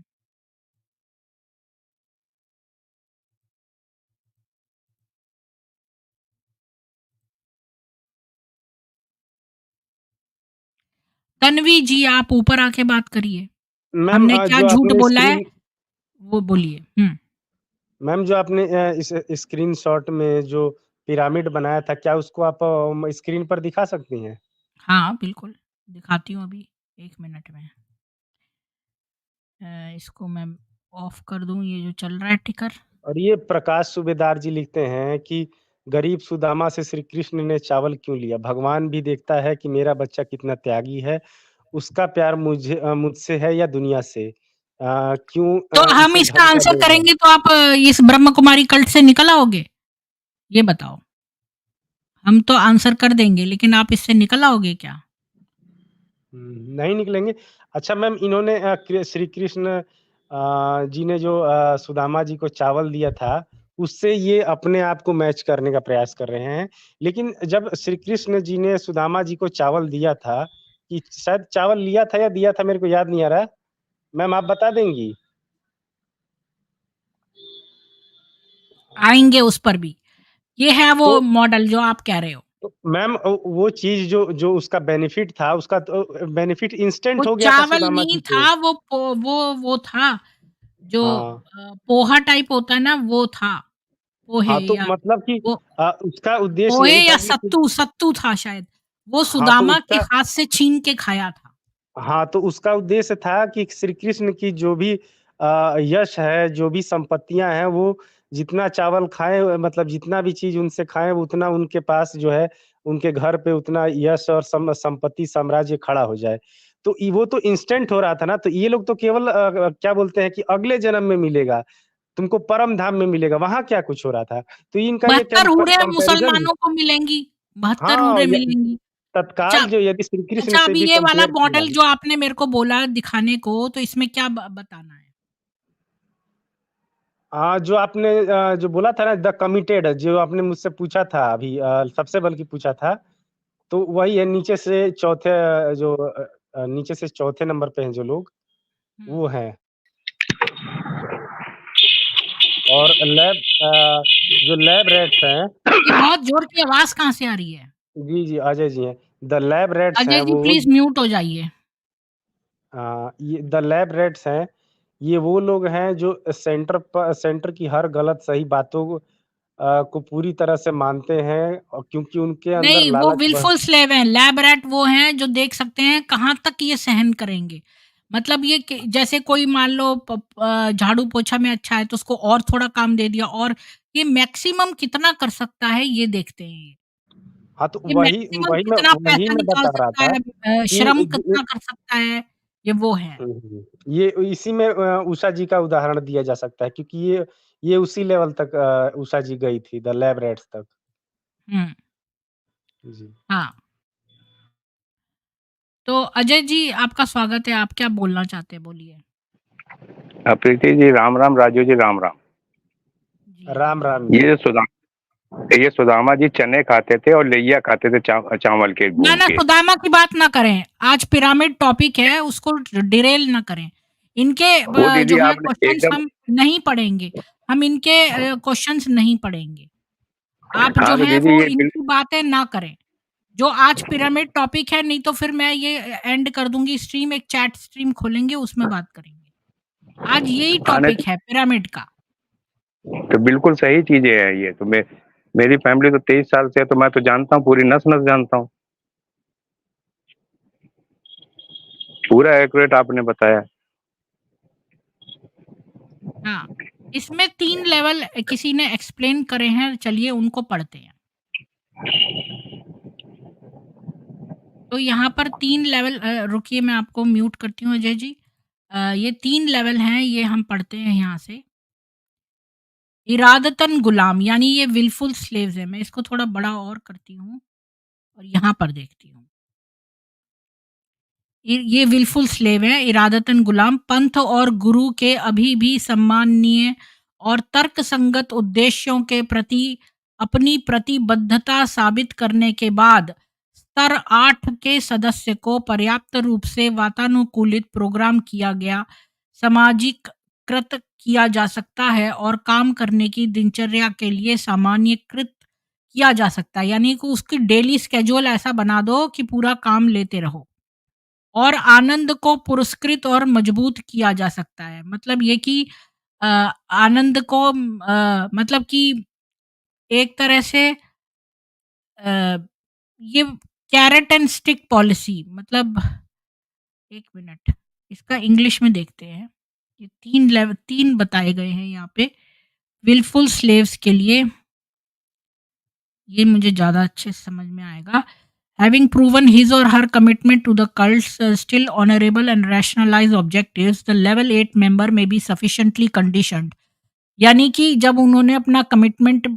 तन्वी जी, आप ऊपर आके बात करिए। मैम हमने क्या जो झूठ आपने बोला है, स्क्रीन वो बोलिए। हुँ। मैम जो आपने इस स्क्रीनशॉट में जो पिरामिड बनाया था, क्या उसको आप स्क्रीन पर दिखा सकती हैं? हाँ, बिल्कुल, दिखाती हूँ अभी, 1 मिनट में। इसको मैं ऑफ कर दूँ, ये जो चल रहा है टिकर। और ये प्रकाश सूबेदार जी लिखते हैं कि गरीब सुदामा से श्री कृष्ण ने चावल क्यों लिया? भगवान भी देखता है कि मेरा बच्चा कितना त्यागी है, उसका प्यार मुझसे है या दुनिया से? क्यों तो हम इसे इसका धन का आंसर लोभ है? करेंगे तो आप इस ब्रह्म कुमारी कल्ट से निकल आओगे? ये बताओ। हम तो आंसर कर देंगे, लेकिन आप इससे निकल आओगे क्या? नहीं निकलेंगे। अच्छा मैम इन्होंने श्री कृष्ण जी ने जो सुदामा जी को चावल दिया था, उससे ये अपने आप को मैच करने का प्रयास कर रहे हैं। लेकिन जब श्री कृष्ण जी ने सुदामा जी को चावल दिया था, कि शायद चावल लिया था या दिया था मेरे को याद नहीं आ रहा। मैम आप बता देंगी? आएँगे उस पर भी। ये है वो तो मॉडल जो आप कह रहे हो। मैम वो चीज़ जो जो उसका बेनिफिट था, उसका तो बेनिफिट वो इंस्टेंट हो गया था चावल सुदामा नहीं जी को। था, वो था जो हाँ। पोहा टाइप होता है ना, वो था। पोहे हाँ, तो या मतलब कि वो उसका उद्देश्य पोहे यही या था कि सत्तू सत्तू था शायद। वो हाँ, तो सुदामा के उसका हाथ से छीन के खाया था। हाँ, तो उसका उद्देश्य था कि श्री कृष्ण की जो भी यश है, जो भी संपत्तियाँ हैं, वो जितना चावल खाएँ मतलब जितना भी चीज़ उनसे खाएँ, उतना उनके पास जो है, उनके घर पे उतना यश और संपत्ति साम्राज्य खड़ा हो जाए। तो वो तो इंस्टेंट हो रहा था ना, तो ये लोग तो केवल क्या बोलते हैं कि अगले जन्म में मिलेगा, तुमको परम धाम में मिलेगा, वहाँ क्या कुछ हो रहा था। तो इनका ये 72 हूरें कंपैरिज़न मुसलमानों को मिलेंगी, 72 हाँ, हूरें मिलेंगी। अच्छा, तत्काल जो यदि श्री कृष्ण अच्छा, से अभी भी ये वाला कंपेयर किया मॉडल जाए जो आपने मेरे को बोला दिखाने को, तो इसमें क्या बताना है? जो आपने जो बोला था ना द कमिटेड जो आपने मुझसे पूछा था अभी सबसे बल्कि पूछा था, तो वही है नीचे से चौथे नीचे से चौथे नंबर पे हैं जो लोग, वो हुँ। हैं। और जो लैब रैट्स हैं ये बहुत ज़ोर की आवाज़ कहाँ से आ रही है? जी, जी, अजय जी हैं। द लैब रैट्स हैं अजय जी वो प्लीज़ म्यूट हो जाइए। ये द लैब रैट्स हैं, ये वो लोग हैं जो सेंटर की हर गलत-सही बातों को पूरी तरह से मानते हैं और क्योंकि उनके अंदर नहीं, वो लालच ब विलफुल स्लेव हैं, लैब रैट वो हैं जो देख सकते हैं कहाँ तक ये सहन करेंगे। मतलब ये कि जैसे कोई मान लो झाड़ू-पोछा में अच्छा है तो उसको और थोड़ा काम दे दिया और ये मैक्सिमम कितना कर सकता है ये देखते हैं ये। हाँ, तो ये वही मैक्सिमम वही मैं कितना वही पैसा मैं निकाल बता रहा सकता था है कि श्रम ज कितना कर सकता है, ये वो है। हुँ, हुँ। ये इसी में उषा जी का उदाहरण दिया जा सकता है क्योंकि ये उसी लेवल तक उषा जी गई थी, द लैब रैट्स तक। हुँ, जी। हाँ। तो अजय जी आपका स्वागत है, आप क्या बोलना चाहते हैं बोलिए? प्रीति जी राम राम, राजू जी राम राम। जी, राम, राम-राम। राम जी। ये सुदामा जी चने खाते थे और लैया खाते थे चावल के ना, गूँध ना के। सुदामा की बात ना करें। आज पिरामिड टॉपिक है, उसको डिरेल ना करें। इनके वो जो दीदी हैं आपने क्वेश्चन्स एकदम हम नहीं पढ़ेंगे। हम इनके क्वेश्चन्स नहीं पढ़ेंगे। आप जो हाँ, तो हैं दीदी वो ये इनकी बातें ना करें। जो आज पिरामिड टॉपिक है नहीं तो फिर मैं ये एंड कर दूँगी स्ट्रीम, एक चैट स्ट्रीम खोलेंगे उसमें बात करेंगे। आज यही हाँ, नहीं टॉपिक है पिरामिड का। तो बिल्कुल सही चीज़ें हैं ये तो मेरी फैमिली तो 23 साल से है तो मैं तो जानता हूँ, पूरी नस-नस जानता हूँ। पूरा एक्यूरेट आपने बताया। हाँ, इसमें 3 लेवल किसी ने एक्सप्लेन करे हैं, चलिए उनको पढ़ते हैं। तो यहाँ पर 3 लेवल रुकिए मैं आपको म्यूट करती हूँ अजय जी। ये 3 लेवल हैं, ये हम पढ़ते हैं यहाँ से। इरादतन गुलाम यानी ये विलफुल स्लेव्स हैं। मैं इसको थोड़ा बड़ा और करती हूँ और यहाँ पर देखती हूँ। ये विलफुल स्लेव हैं, इरादतन गुलाम, पंथ और गुरु के अभी भी सम्माननीय और तर्कसंगत उद्देश्यों के प्रति अपनी प्रतिबद्धता साबित करने के बाद स्तर 8 के सदस्य को पर्याप्त रूप से वातानुकूलित प्रोग्राम किया गया, सामाजिककृत किया जा सकता है और काम करने की दिनचर्या के लिए सामान्यीकृत किया जा सकता है। यानी कि उसकी डेली स्केड्यूल ऐसा बना दो कि पूरा काम लेते रहो। और आनंद को पुरस्कृत और मजबूत किया जा सकता है। मतलब ये कि आनंद को मतलब कि एक तरह से ये कैरेट एंड स्टिक पॉलिसी मतलब 1 मिनट इसका इंग्लिश में देखते हैं। ये 3 बताए गए हैं यहाँ पे विलफुल स्लेव्स के लिए। ये मुझे ज़्यादा अच्छे से समझ में आएगा। Having proven his or her commitment to the cult's still honorable and rationalized objectives, the level 8 member may be sufficiently conditioned. यानी कि जब उन्होंने अपना कमिटमेंट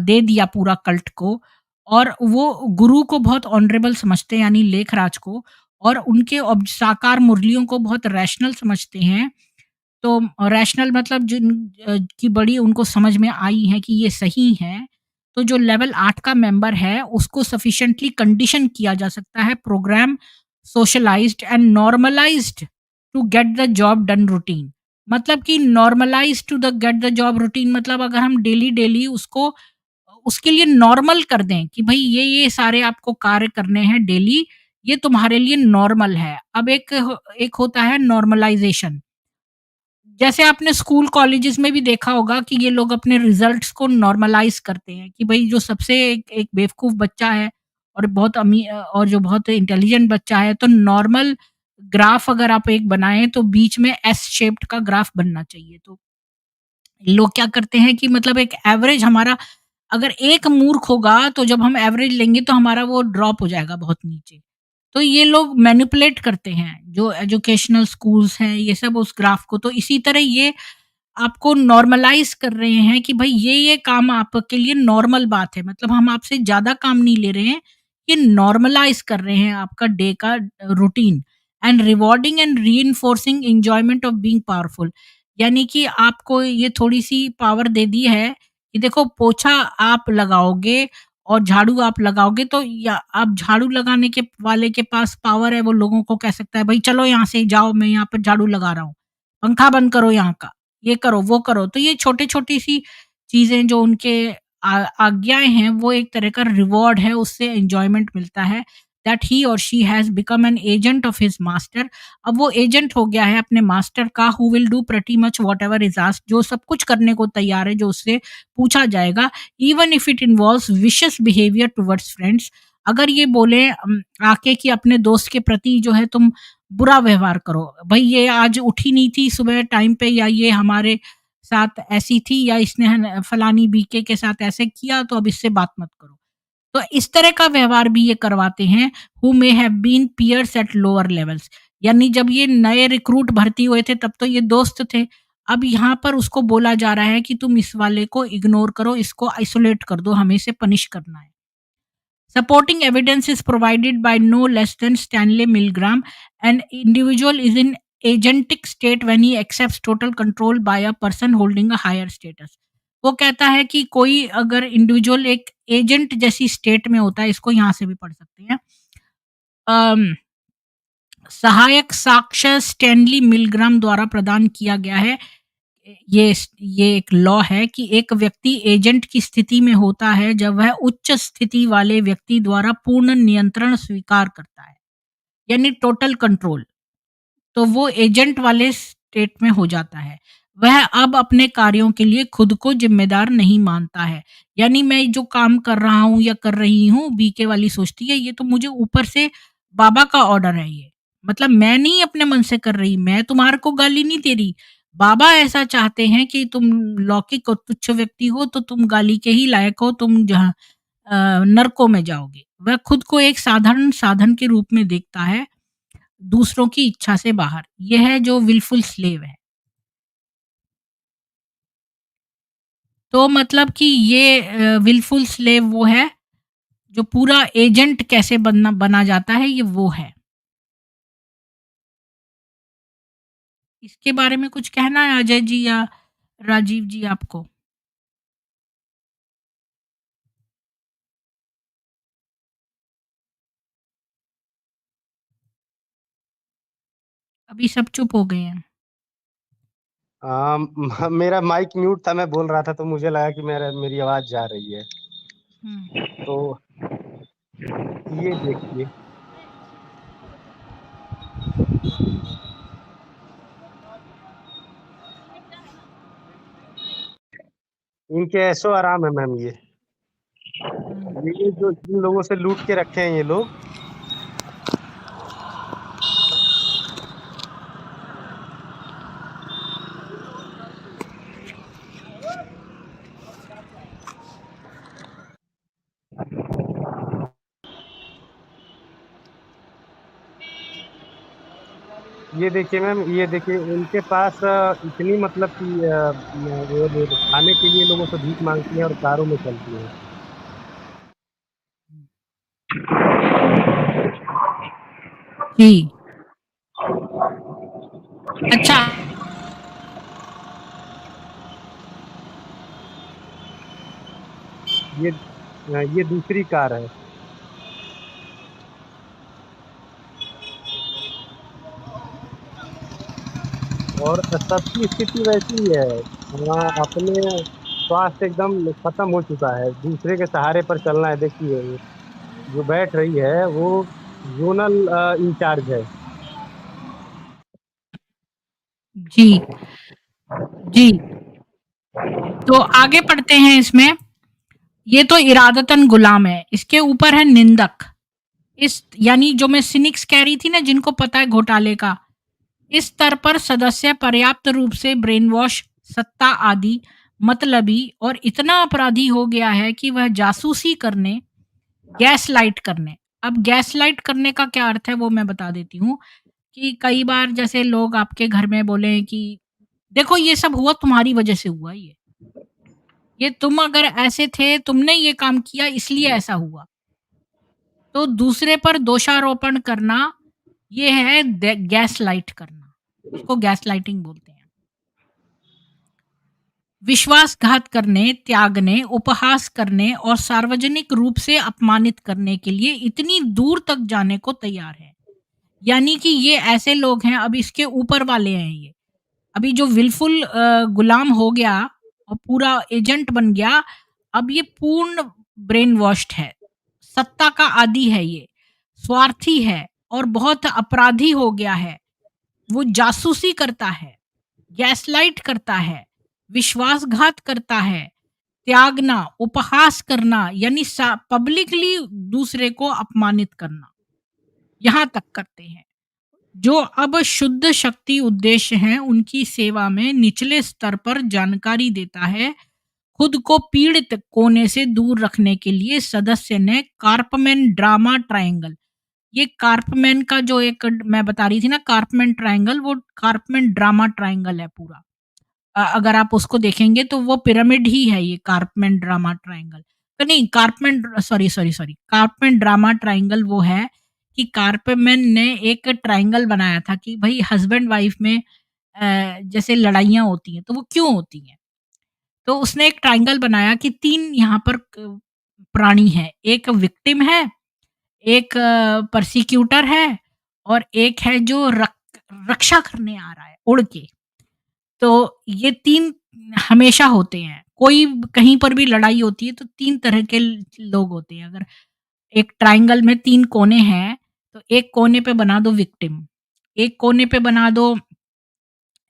दे दिया पूरा कल्ट को और वो गुरु को बहुत ऑनरेबल समझते हैं यानी लेखराज को और उनके साकार मुरलियों को बहुत रैशनल समझते हैं तो रैशनल मतलब की बड़ी उनको समझ में आई है कि ये सही है, तो जो लेवल 8 का मेंबर है उसको सफिशिएंटली कंडीशन किया जा सकता है, programme socialised and normalised to get the job done routine. मतलब कि normalised to the get the job routine मतलब अगर हम डेली उसको उसके लिए नॉर्मल कर दें कि भई ये सारे आपको कार्य करने हैं डेली, ये तुम्हारे लिए नॉर्मल है। अब एक होता है नॉर्मलाइज़ेशन। जैसे आपने स्कूल कॉलेजेस में भी देखा होगा कि ये लोग अपने रिजल्ट्स को नॉर्मलाइज करते हैं कि भाई जो सबसे एक बेवकूफ बच्चा है और और जो बहुत इंटेलिजेंट बच्चा है तो नॉर्मल ग्राफ अगर आप एक बनाएं तो बीच में एस शेप्ड का ग्राफ बनना चाहिए। तो लोग क्या करते हैं कि मतलब एक एवरेज हमारा अगर एक मूर्ख होगा तो जब हम एवरेज लेंगे तो हमारा वो ड्रॉप हो जाएगा बहुत नीचे। तो ये लोग मैनिपुलेट करते हैं जो एजुकेशनल स्कूल्स हैं ये सब उस ग्राफ को। तो इसी तरह ये आपको नॉर्मलाइज़ कर रहे हैं कि भई ये काम आपके लिए नॉर्मल बात है। मतलब हम आपसे ज़्यादा काम नहीं ले रहे हैं, ये नॉर्मलाइज़ कर रहे हैं आपका डे का routine and rewarding and reinforcing enjoyment of being powerful. यानी कि आपको ये थोड़ी-सी पावर दे दी है कि देखो पोछा आप लगाओगे और झाड़ू आप लगाओगे तो या आप झाड़ू लगाने के वाले के पास पावर है, वो लोगों को कह सकता है भाई चलो यहाँ से जाओ, मैं यहाँ पर झाड़ू लगा रहा हूँ, पंखा बंद करो यहाँ का, ये करो वो करो। तो ये छोटी-छोटी सी चीज़ें जो उनके आज्ञाएँ हैं, वो एक तरह का रिवॉर्ड है, उससे एन्जॉयमेंट मिलता है दैट ही और she has become an agent of his master. अब वो एजेंट हो गया है अपने मास्टर का, who will do pretty much whatever is asked, जो सब कुछ करने को तैयार है, जो उससे पूछा जाएगा, even if it involves vicious behaviour towards friends. अगर ये बोले आके कि अपने दोस्त के प्रति जो है तुम बुरा व्यवहार करो, भाई ये आज उठी नहीं थी सुबह टाइम पे, या ये हमारे साथ ऐसी थी, या इसने फलानी बीके के साथ ऐसे किया, तो अब इससे बात मत करो। तो इस तरह का व्यवहार भी ये करवाते हैं, who may have been peers at lower levels. यानी जब ये नए रिक्रूट भर्ती हुए थे तब तो ये दोस्त थे, अब यहाँ पर उसको बोला जा रहा है कि तुम इस वाले को इग्नोर करो, इसको आइसोलेट कर दो, हमें इसे पनिश करना है। Supporting evidence is provided by no less than Stanley Milgram. An individual is in agentic state when he accepts total control by a person holding a higher status. वो कहता है कि कोई अगर इंडिविजुअल एक एजेंट जैसी स्टेट में होता है, इसको यहाँ से भी पढ़ सकते हैं। सहायक साक्ष्य स्टैनली मिलग्राम द्वारा प्रदान किया गया है। ये एक लॉ है कि एक व्यक्ति एजेंट की स्थिति में होता है जब वह उच्च स्थिति वाले व्यक्ति द्वारा पूर्ण नियंत्रण स्वीकार करता है, यानी टोटल कंट्रोल। तो वो एजेंट वाले स्टेट में हो जाता है। वह अब अपने कार्यों के लिए खुद को जिम्मेदार नहीं मानता है। यानी मैं जो काम कर रहा हूँ या कर रही हूँ, बीके वाली सोचती है ये तो मुझे ऊपर से बाबा का ऑर्डर है, ये मतलब मैं नहीं अपने मन से कर रही, मैं तुम्हारे को गाली नहीं दे रही, बाबा ऐसा चाहते हैं कि तुम लौकिक और तुच्छ व्यक्ति हो, तो तुम गाली के ही लायक हो, तुम जहाँ नरकों में जाओगे। वह खुद को एक साधारण साधन के रूप में देखता है, दूसरों की इच्छा से बाहर। यह है जो विलफुल स्लेव है। तो मतलब कि ये विलफुल स्लेव वो है जो पूरा एजेंट कैसे बना जाता है, ये वो है। इसके बारे में कुछ कहना है अजय जी या राजीव जी आपको? अभी सब चुप हो गए हैं। मेरा माइक म्यूट था, मैं बोल रहा था तो मुझे लगा कि मेरी आवाज जा रही है। तो ये देखिए, इनके ऐशो आराम है मैम। ये जो जिन लोगों से लूट के रखे हैं ये लोग, ये देखिए मैम, ये देखिए इनके पास इतनी मतलब कि वो खाने के लिए लोगों से भीख मांगती है और कारों में चलती है। जी। अच्छा, ये दूसरी कार है। और सबकी स्थिति वैसी ही है, अपने स्वास्थ्य एकदम खत्म हो चुका है, दूसरे के सहारे पर चलना है। देखिए जो बैठ रही है वो जोनल इंचार्ज है। जी जी। तो आगे पढ़ते हैं इसमें। ये तो इरादतन गुलाम है, इसके ऊपर है निंदक। इस यानी जो मैं सिनिक्स कह रही थी ना, जिनको पता है घोटाले का, इस स्तर पर सदस्य पर्याप्त रूप से ब्रेन वॉश, सत्ता आदि मतलबी और इतना अपराधी हो गया है कि वह जासूसी करने, गैस लाइट करने। अब गैस लाइट करने का क्या अर्थ है वो मैं बता देती हूँ कि कई बार जैसे लोग आपके घर में बोले कि देखो ये सब हुआ तुम्हारी वजह से हुआ, ये तुम अगर ऐसे थे, तुमने ये काम किया इसलिए ऐसा हुआ। तो दूसरे पर दोषारोपण करना, ये है गैस लाइट करना, इसको गैस लाइटिंग बोलते हैं। विश्वासघात करने, त्यागने, उपहास करने और सार्वजनिक रूप से अपमानित करने के लिए इतनी दूर तक जाने को तैयार है। यानी कि ये ऐसे लोग हैं, अब इसके ऊपर वाले हैं ये। अभी जो विलफुल गुलाम हो गया और पूरा एजेंट बन गया, अब ये पूर्ण ब्रेन वॉश्ड है। सत्ता का आदी है ये, स्वार्थी है और बहुत अपराधी हो गया है। वो जासूसी करता है, गैसलाइट करता है, विश्वासघात करता है, त्यागना, उपहास करना यानी पब्लिकली दूसरे को अपमानित करना, यहाँ तक करते हैं। जो अब शुद्ध शक्ति उद्देश्य हैं, उनकी सेवा में निचले स्तर पर जानकारी देता है। खुद को पीड़ित कोने से दूर रखने के लिए सदस्य ने कार्पमैन ड्रामा ट्रायंगल, ये कार्पमैन का जो एक मैं बता रही थी ना कार्पमैन ट्रायंगल, वो कार्पमैन ड्रामा ट्रायंगल है पूरा। अगर आप उसको देखेंगे तो वो पिरामिड ही है ये कार्पमैन ड्रामा ट्रायंगल। तो नहीं कार्पमैन सॉरी कार्पमैन ड्रामा ट्रायंगल वो है कि कार्पमैन ने एक ट्रायंगल बनाया था कि भाई हस्बैंड वाइफ में जैसे लड़ाइयाँ होती हैं तो वो क्यों होती हैं? तो उसने एक ट्रायंगल बनाया कि 3 यहाँ पर प्राणी हैं, एक विक्टिम है, एक पर्सिक्यूटर है और एक है जो रक्षा करने आ रहा है उड़ के। तो ये 3 हमेशा होते हैं। कोई कहीं पर भी लड़ाई होती है तो 3 तरह के लोग होते हैं। अगर एक ट्रायंगल में 3 कोने हैं, तो एक कोने पे बना दो विक्टिम, एक कोने पे बना दो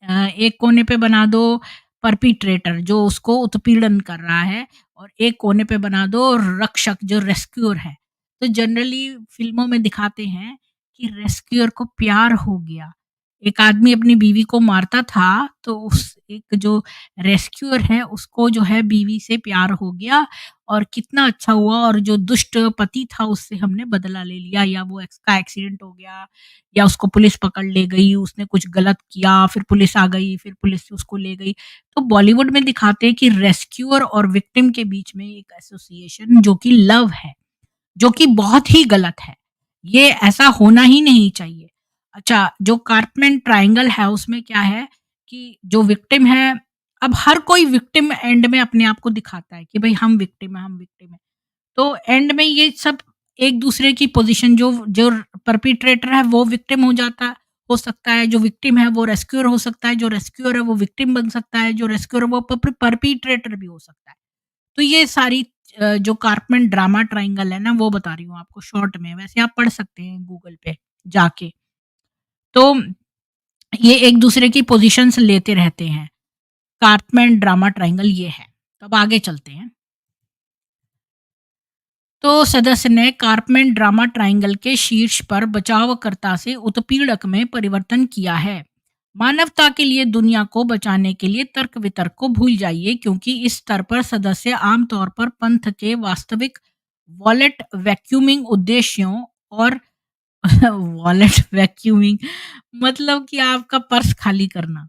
एक कोने पे बना दो परपिट्रेटर जो उसको उत्पीड़न कर रहा है और एक कोने पे बना दो रक्षक जो रेस्क्यूअर है। तो जनरली फ़िल्मों में दिखाते हैं कि रेस्क्यूअर को प्यार हो गया। एक आदमी अपनी बीवी को मारता था तो उस एक जो रेस्क्यूअर है उसको जो है बीवी से प्यार हो गया और कितना अच्छा हुआ और जो दुष्ट पति था उससे हमने बदला ले लिया या वो का एक्सीडेंट हो गया या उसको पुलिस पकड़ ले गई, उसने कुछ गलत किया, फिर पुलिस आ गई, फिर पुलिस उसको ले गई। तो बॉलीवुड में दिखाते हैं कि रेस्क्यूअर और विक्टिम के बीच में एक एसोसिएशन जो कि लव है, जो कि बहुत ही गलत है। ये ऐसा होना ही नहीं चाहिए। अच्छा, जो कार्पमैन ट्रायंगल है उसमें क्या है कि जो विक्टिम है, अब हर कोई विक्टिम एंड में अपने आप को दिखाता है कि भई हम विक्टिम हैं, हम विक्टिम हैं। तो एंड में ये सब एक दूसरे की पोजीशन जो जो परपिट्रेटर है वो विक्टिम हो सकता है, जो विक्टिम है वो रेस्क्यूअर हो सकता है, जो रेस्क्यूअर है वो विक्टिम बन सकता है, जो रेस्क्यूअर है वो परपिट्रेटर भी हो सकता है। तो ये सारी जो कार्पमैन ड्रामा ट्रायंगल है ना वो बता रही हूँ आपको शॉर्ट में, वैसे आप पढ़ सकते हैं गूगल पे जाके। तो ये एक दूसरे की पोजीशंस लेते रहते हैं। कार्पमैन ड्रामा ट्रायंगल ये है। तो अब आगे चलते हैं। तो सदस्य ने कार्पमैन ड्रामा ट्रायंगल के शीर्ष पर बचावकर्ता से उत्पीड़क में परिवर्तन किया है। मानवता के लिए दुनिया को बचाने के लिए तर्क वितर्क को भूल जाइए क्योंकि इस स्तर पर सदस्य आमतौर पर पंथ के वास्तविक वॉलेट वैक्यूमिंग उद्देश्यों और वॉलेट वैक्यूमिंग मतलब कि आपका पर्स खाली करना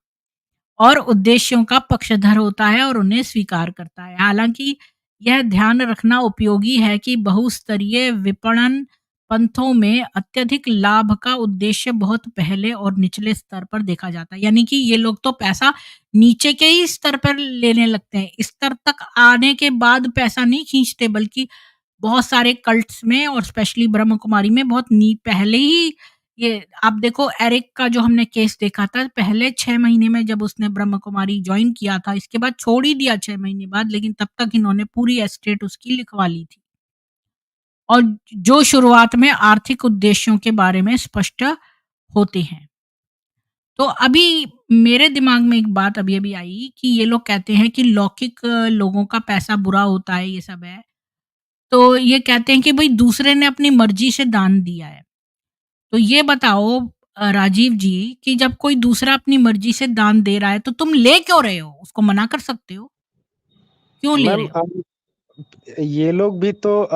और उद्देश्यों का पक्षधर होता है और उन्हें स्वीकार करता है। हालांकि यह ध्यान रखना उपयोगी है कि बहुस्तरीय विपणन पंथों में अत्यधिक लाभ का उद्देश्य बहुत पहले और निचले स्तर पर देखा जाता है। यानी कि ये लोग तो पैसा नीचे के ही स्तर पर लेने लगते हैं, इस स्तर तक आने के बाद पैसा नहीं खींचते, बल्कि बहुत सारे कल्ट्स में और स्पेशली ब्रह्म कुमारी में बहुत नी पहले ही ये आप देखो एरिक का जो हमने केस देखा था, पहले 6 महीने में जब उसने ब्रह्म कुमारी जॉइन किया था, इसके बाद छोड़ ही दिया 6 महीने बाद, लेकिन तब तक इन्होंने पूरी एस्टेट उसकी लिखवा ली थी। और जो शुरुआत में आर्थिक उद्देश्यों के बारे में स्पष्ट होते हैं। तो अभी मेरे दिमाग में एक बात अभी-अभी आई कि ये लोग कहते हैं कि लौकिक लोगों का पैसा बुरा होता है, ये सब है। तो ये कहते हैं कि भई दूसरे ने अपनी मर्ज़ी से दान दिया है। तो ये बताओ राजीव जी कि जब कोई दूसरा अपनी मर्ज़ी से दान दे रहा है तो तुम ले क्यों रहे हो? उसको मना कर सकते हो। क्यों ले रहे मैम हो? ये लोग भी तो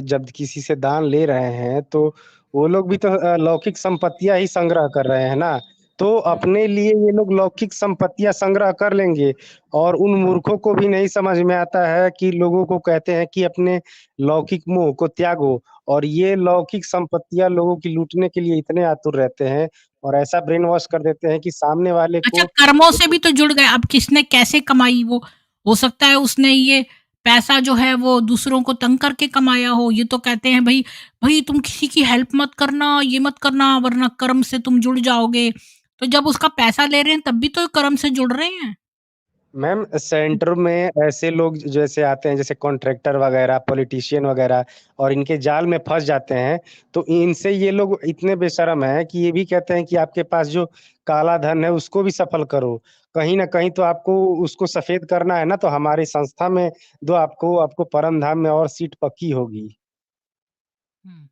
जब किसी से दान ले रहे हैं तो वो लोग भी तो लौकिक संपत्तियां ही संग्रह कर रहे हैं ना। तो अपने लिए ये लोग लौकिक संपत्तियां संग्रह कर लेंगे और उन मूर्खों को भी नहीं समझ में आता है कि लोगों को कहते हैं कि अपने लौकिक मोह को त्यागो और ये लौकिक संपत्तियां लोगों की लूटने के लिए इतने आतुर रहते हैं और ऐसा ब्रेन वॉश कर देते हैं कि सामने वाले अच्छा को कर्मों से भी तो जुड़ गए, अब किसने कैसे कमाई वो हो सकता है उसने ये पैसा जो है वो दूसरों को तंग करके कमाया हो। ये तो कहते हैं भई भई तुम किसी की हेल्प मत करना, ये मत करना वरना कर्म से तुम जुड़ जाओगे। तो जब उसका पैसा ले रहे हैं तब भी तो कर्म से जुड़ रहे हैं। मैम सेंटर में ऐसे लोग जैसे आते हैं जैसे कॉन्ट्रैक्टर वगैरह, पॉलिटिशियन वगैरह और इनके जाल में फँस जाते हैं, तो इनसे ये लोग इतने बेशर्म हैं कि ये भी कहते हैं कि आपके पास जो काला धन है उसको भी सफल करो। कहीं न कहीं तो आपको उसको सफ़ेद करना है ना, तो हमारी संस्था में दो आपको आपको परम धाम में और सीट पक्की होगी। हुँ,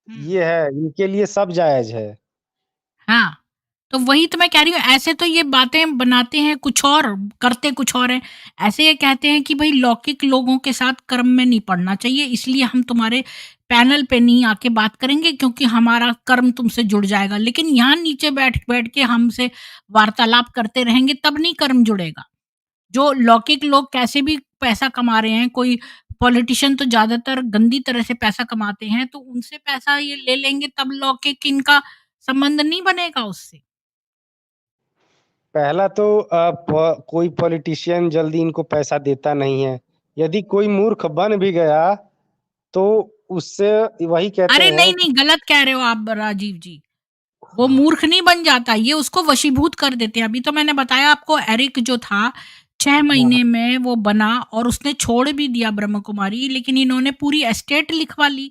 हुँ। ये है, इनके लिए सब जायज़ है। हाँ, तो वही तो मैं कह रही हूँ, ऐसे तो ये बातें बनाते हैं कुछ और, करते कुछ और हैं। ऐसे ये कहते हैं कि भई लौकिक लोगों के साथ कर्म में नहीं पड़ना चाहिए, इसलिए हम तुम्हारे पैनल पे नहीं आके बात करेंगे क्योंकि हमारा कर्म तुमसे जुड़ जाएगा। लेकिन यहाँ नीचे बैठ-बैठ के हमसे वार्तालाप करते रहेंगे तब नहीं कर्म जुड़ेगा। जो लौकिक लोग कैसे भी पैसा कमा रहे हैं, कोई पॉलिटिशियन तो ज़्यादातर गंदी तरह से पैसा कमाते हैं, तो उनसे पैसा ये ले लेंगे तब लौकिक इनका संबंध नहीं बनेगा उससे। पहला तो कोई पॉलिटिशियन जल्दी इनको पैसा देता नहीं है। यदि कोई मूर्ख बन भी गया, तो उससे वही कहते अरे हैं नहीं, कि नहीं, गलत कह रहे हो आप राजीव जी। वो मूर्ख नहीं बन जाता, ये उसको वशीभूत कर देते हैं। अभी तो मैंने बताया आपको एरिक जो था, 6 हाँ, महीने में वो बना और उसने छोड़ भी दिया ब्रह्म कुमारी, लेकिन इन्होंने पूरी एस्टेट लिखवा ली।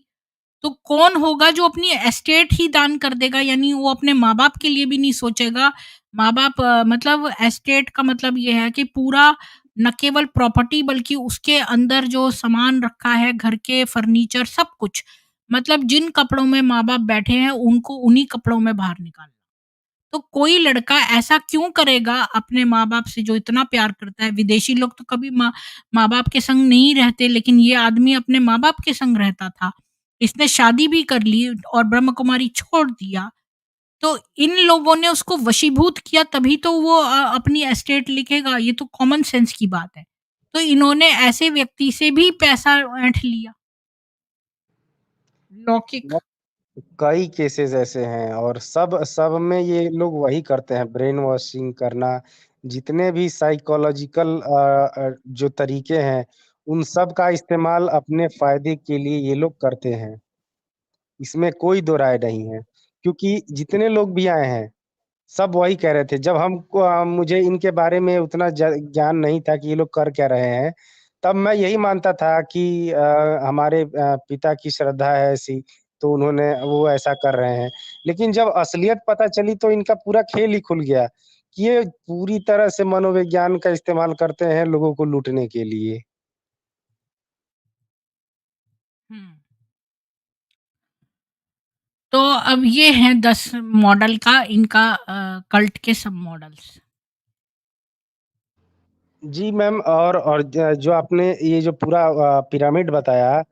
तो कौन होगा जो अपनी एस्टेट ही दान कर देगा, यानी वो अपने माँ-बाप के लिए भी नहीं सोचेगा। माँ-बाप मतलब एस्टेट का मतलब ये है कि पूरा न केवल प्रॉपर्टी बल्कि उसके अंदर जो सामान रखा है, घर के फर्नीचर सब कुछ, मतलब जिन कपड़ों में माँ-बाप बैठे हैं उनको उन्हीं कपड़ों में बाहर निकालना। तो कोई लड़का ऐसा क्यों करेगा अपने माँ-बाप से जो इतना प्यार करता है? विदेशी लोग तो कभी माँ-बाप के संग नहीं रहते, लेकिन ये आदमी अपने माँ-बाप के संग रहता था। इसने शादी भी कर ली और ब्रह्म कुमारी छोड़ दिया। तो इन लोगों ने उसको वशीभूत किया तभी तो वो अपनी एस्टेट लिखेगा, ये तो कॉमन सेंस की बात है। तो इन्होंने ऐसे व्यक्ति से भी पैसा ऐंठ लिया। लौकिक। कई केसेज़ ऐसे हैं और सब सब में ये लोग वही करते हैं, ब्रेन वॉशिंग करना। जितने भी साइकोलॉजिकल जो तरीके हैं, उन सब का इस्तेमाल अपने फ़ायदे के लिए ये लोग करते हैं। इसमें कोई दो राय नहीं है, क्योंकि जितने लोग भी आए हैं सब वही कह रहे थे। जब हमको मुझे इनके बारे में उतना ज ज्ञान नहीं था कि ये लोग कर क्या रहे हैं, तब मैं यही मानता था कि हमारे पिता की श्रद्धा है ऐसी, तो उन्होंने वो ऐसा कर रहे हैं। लेकिन जब असलियत पता चली तो इनका पूरा खेल ही खुल गया, कि ये पूरी तरह से मनोविज्ञान का इस्तेमाल करते हैं लोगों को लूटने के लिए। हुँ। तो अब ये हैं 10 मॉडल का इनका कल्ट के सब मॉडल्स। जी मैम और जो आपने ये जो पूरा पिरामिड बताया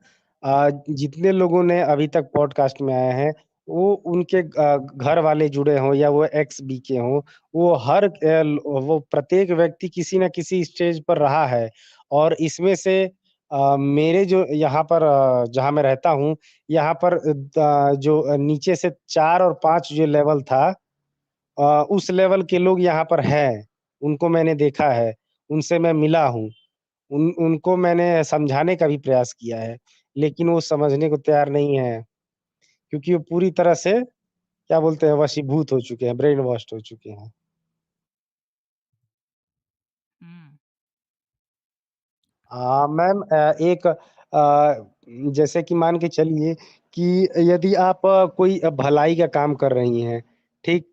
जितने लोगों ने अभी तक पॉडकास्ट में आए हैं, वो उनके घर वाले जुड़े हों या वो एक्स बी के हों, वो वो प्रत्येक व्यक्ति किसी न किसी स्टेज पर रहा है और इसमें से मेरे जो यहाँ पर जहाँ मैं रहता हूँ, यहाँ पर जो नीचे से 4 और 5 जो लेवल था उस लेवल के लोग यहाँ पर हैं, उनको मैंने देखा है, उनसे मैं मिला हूँ। उनको मैंने समझाने का भी प्रयास किया है, लेकिन वो समझने को तैयार नहीं हैं, क्योंकि वो पूरी तरह से क्या बोलते हैं वशीभूत हो चुके हैं, ब्रेन वॉश्ड हो चुके हैं। हुँ। मैम जैसे कि मान के चलिए कि यदि आप कोई भलाई का काम कर रही हैं, ठीक?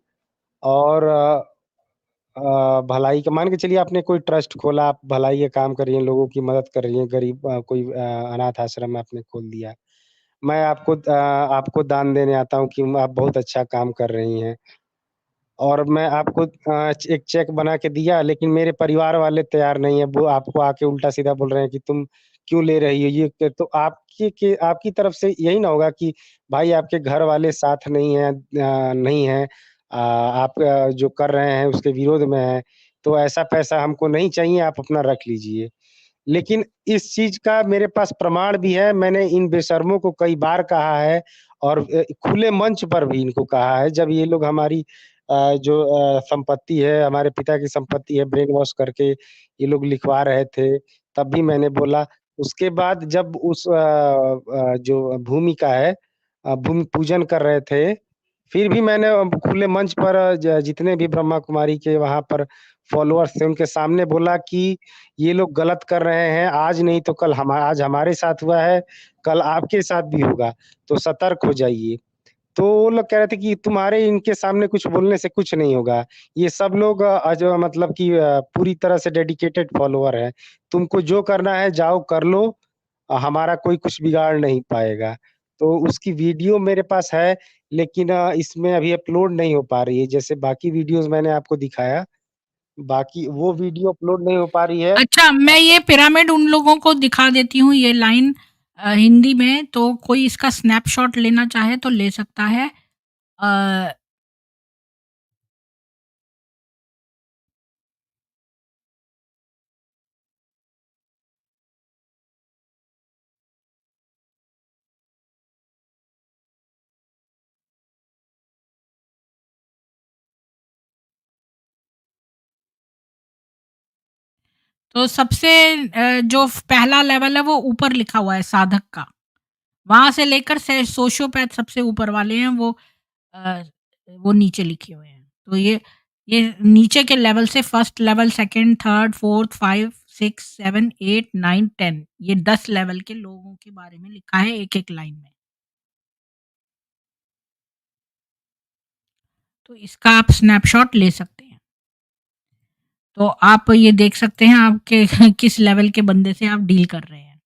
और भलाई का मान के चलिए आपने कोई ट्रस्ट खोला, आप भलाई का काम कर रही हैं, लोगों की मदद कर रही हैं, गरीब कोई अनाथ आश्रम आपने खोल दिया। मैं आपको दान देने आता हूँ कि आप बहुत अच्छा काम कर रही हैं और मैं आपको एक चेक बना के दिया, लेकिन मेरे परिवार वाले तैयार नहीं हैं, वो आपको आके उल्टा-सीधा बोल रहे हैं कि तुम क्यों ले रही हो तो आपकी तरफ से यही ना होगा कि भाई आपके घर वाले साथ नहीं हैं आप जो कर रहे हैं उसके विरोध में हैं, तो ऐसा पैसा हमको नहीं चाहिए, आप अपना रख लीजिए। लेकिन इस चीज़ का मेरे पास प्रमाण भी है, मैंने इन बेशर्मों को कई बार कहा है और खुले मंच पर भी इनको कहा है, जब ये लोग हमारी जो संपत्ति है, हमारे पिता की संपत्ति है, ब्रेन वॉश करके ये लोग लिखवा रहे थे, तब भी मैंने बोला। उसके बाद जब उस जो भूमि का है भूमि पूजन कर रहे थे, फिर भी मैंने खुले मंच पर जितने भी ब्रह्मा कुमारी के वहाँ पर फॉलोअर्स थे, उनके सामने बोला कि ये लोग गलत कर रहे हैं, आज नहीं तो कल आज हमारे साथ हुआ है, कल आपके साथ भी होगा, तो सतर्क हो जाइए। तो वो लोग कह रहे थे कि तुम्हारे इनके सामने कुछ बोलने से कुछ नहीं होगा। ये सब लोग जो मतलब कि पूरी तरह से डेडिकेटेड फॉलोवर हैं। तुमको जो करना है जाओ कर लो, हमारा कोई कुछ बिगाड़ नहीं पाएगा। तो उसकी वीडियो मेरे पास है, लेकिन इसमें अभी अपलोड नहीं हो पा रही है। जैसे बाकी वीडियोज़ मैंने आपको दिखाया, बाकी वो वीडियो अपलोड नहीं हो पा रही है। अच्छा, मैं ये पिरामिड उन लोगों को दिखा देती हूँ, ये लाइन हिंदी में, तो कोई इसका स्नैपशॉट लेना चाहे तो ले सकता है। अ, तो सबसे जो पहला लेवल है वो ऊपर लिखा हुआ है साधक का। वहाँ से लेकर से सोशियोपैथ सबसे ऊपर वाले हैं, अ, वो नीचे लिखे हुए हैं। तो ये नीचे के लेवल से first level, second, third, fourth, 5, 6, 7, 8, 9, 10 ये 10 लेवल के लोगों के बारे में लिखा है एक-एक लाइन में। तो इसका आप स्नैपशॉट ले सकते हैं। तो आप ये देख सकते हैं आपके किस लेवल के बंदे से आप डील कर रहे हैं।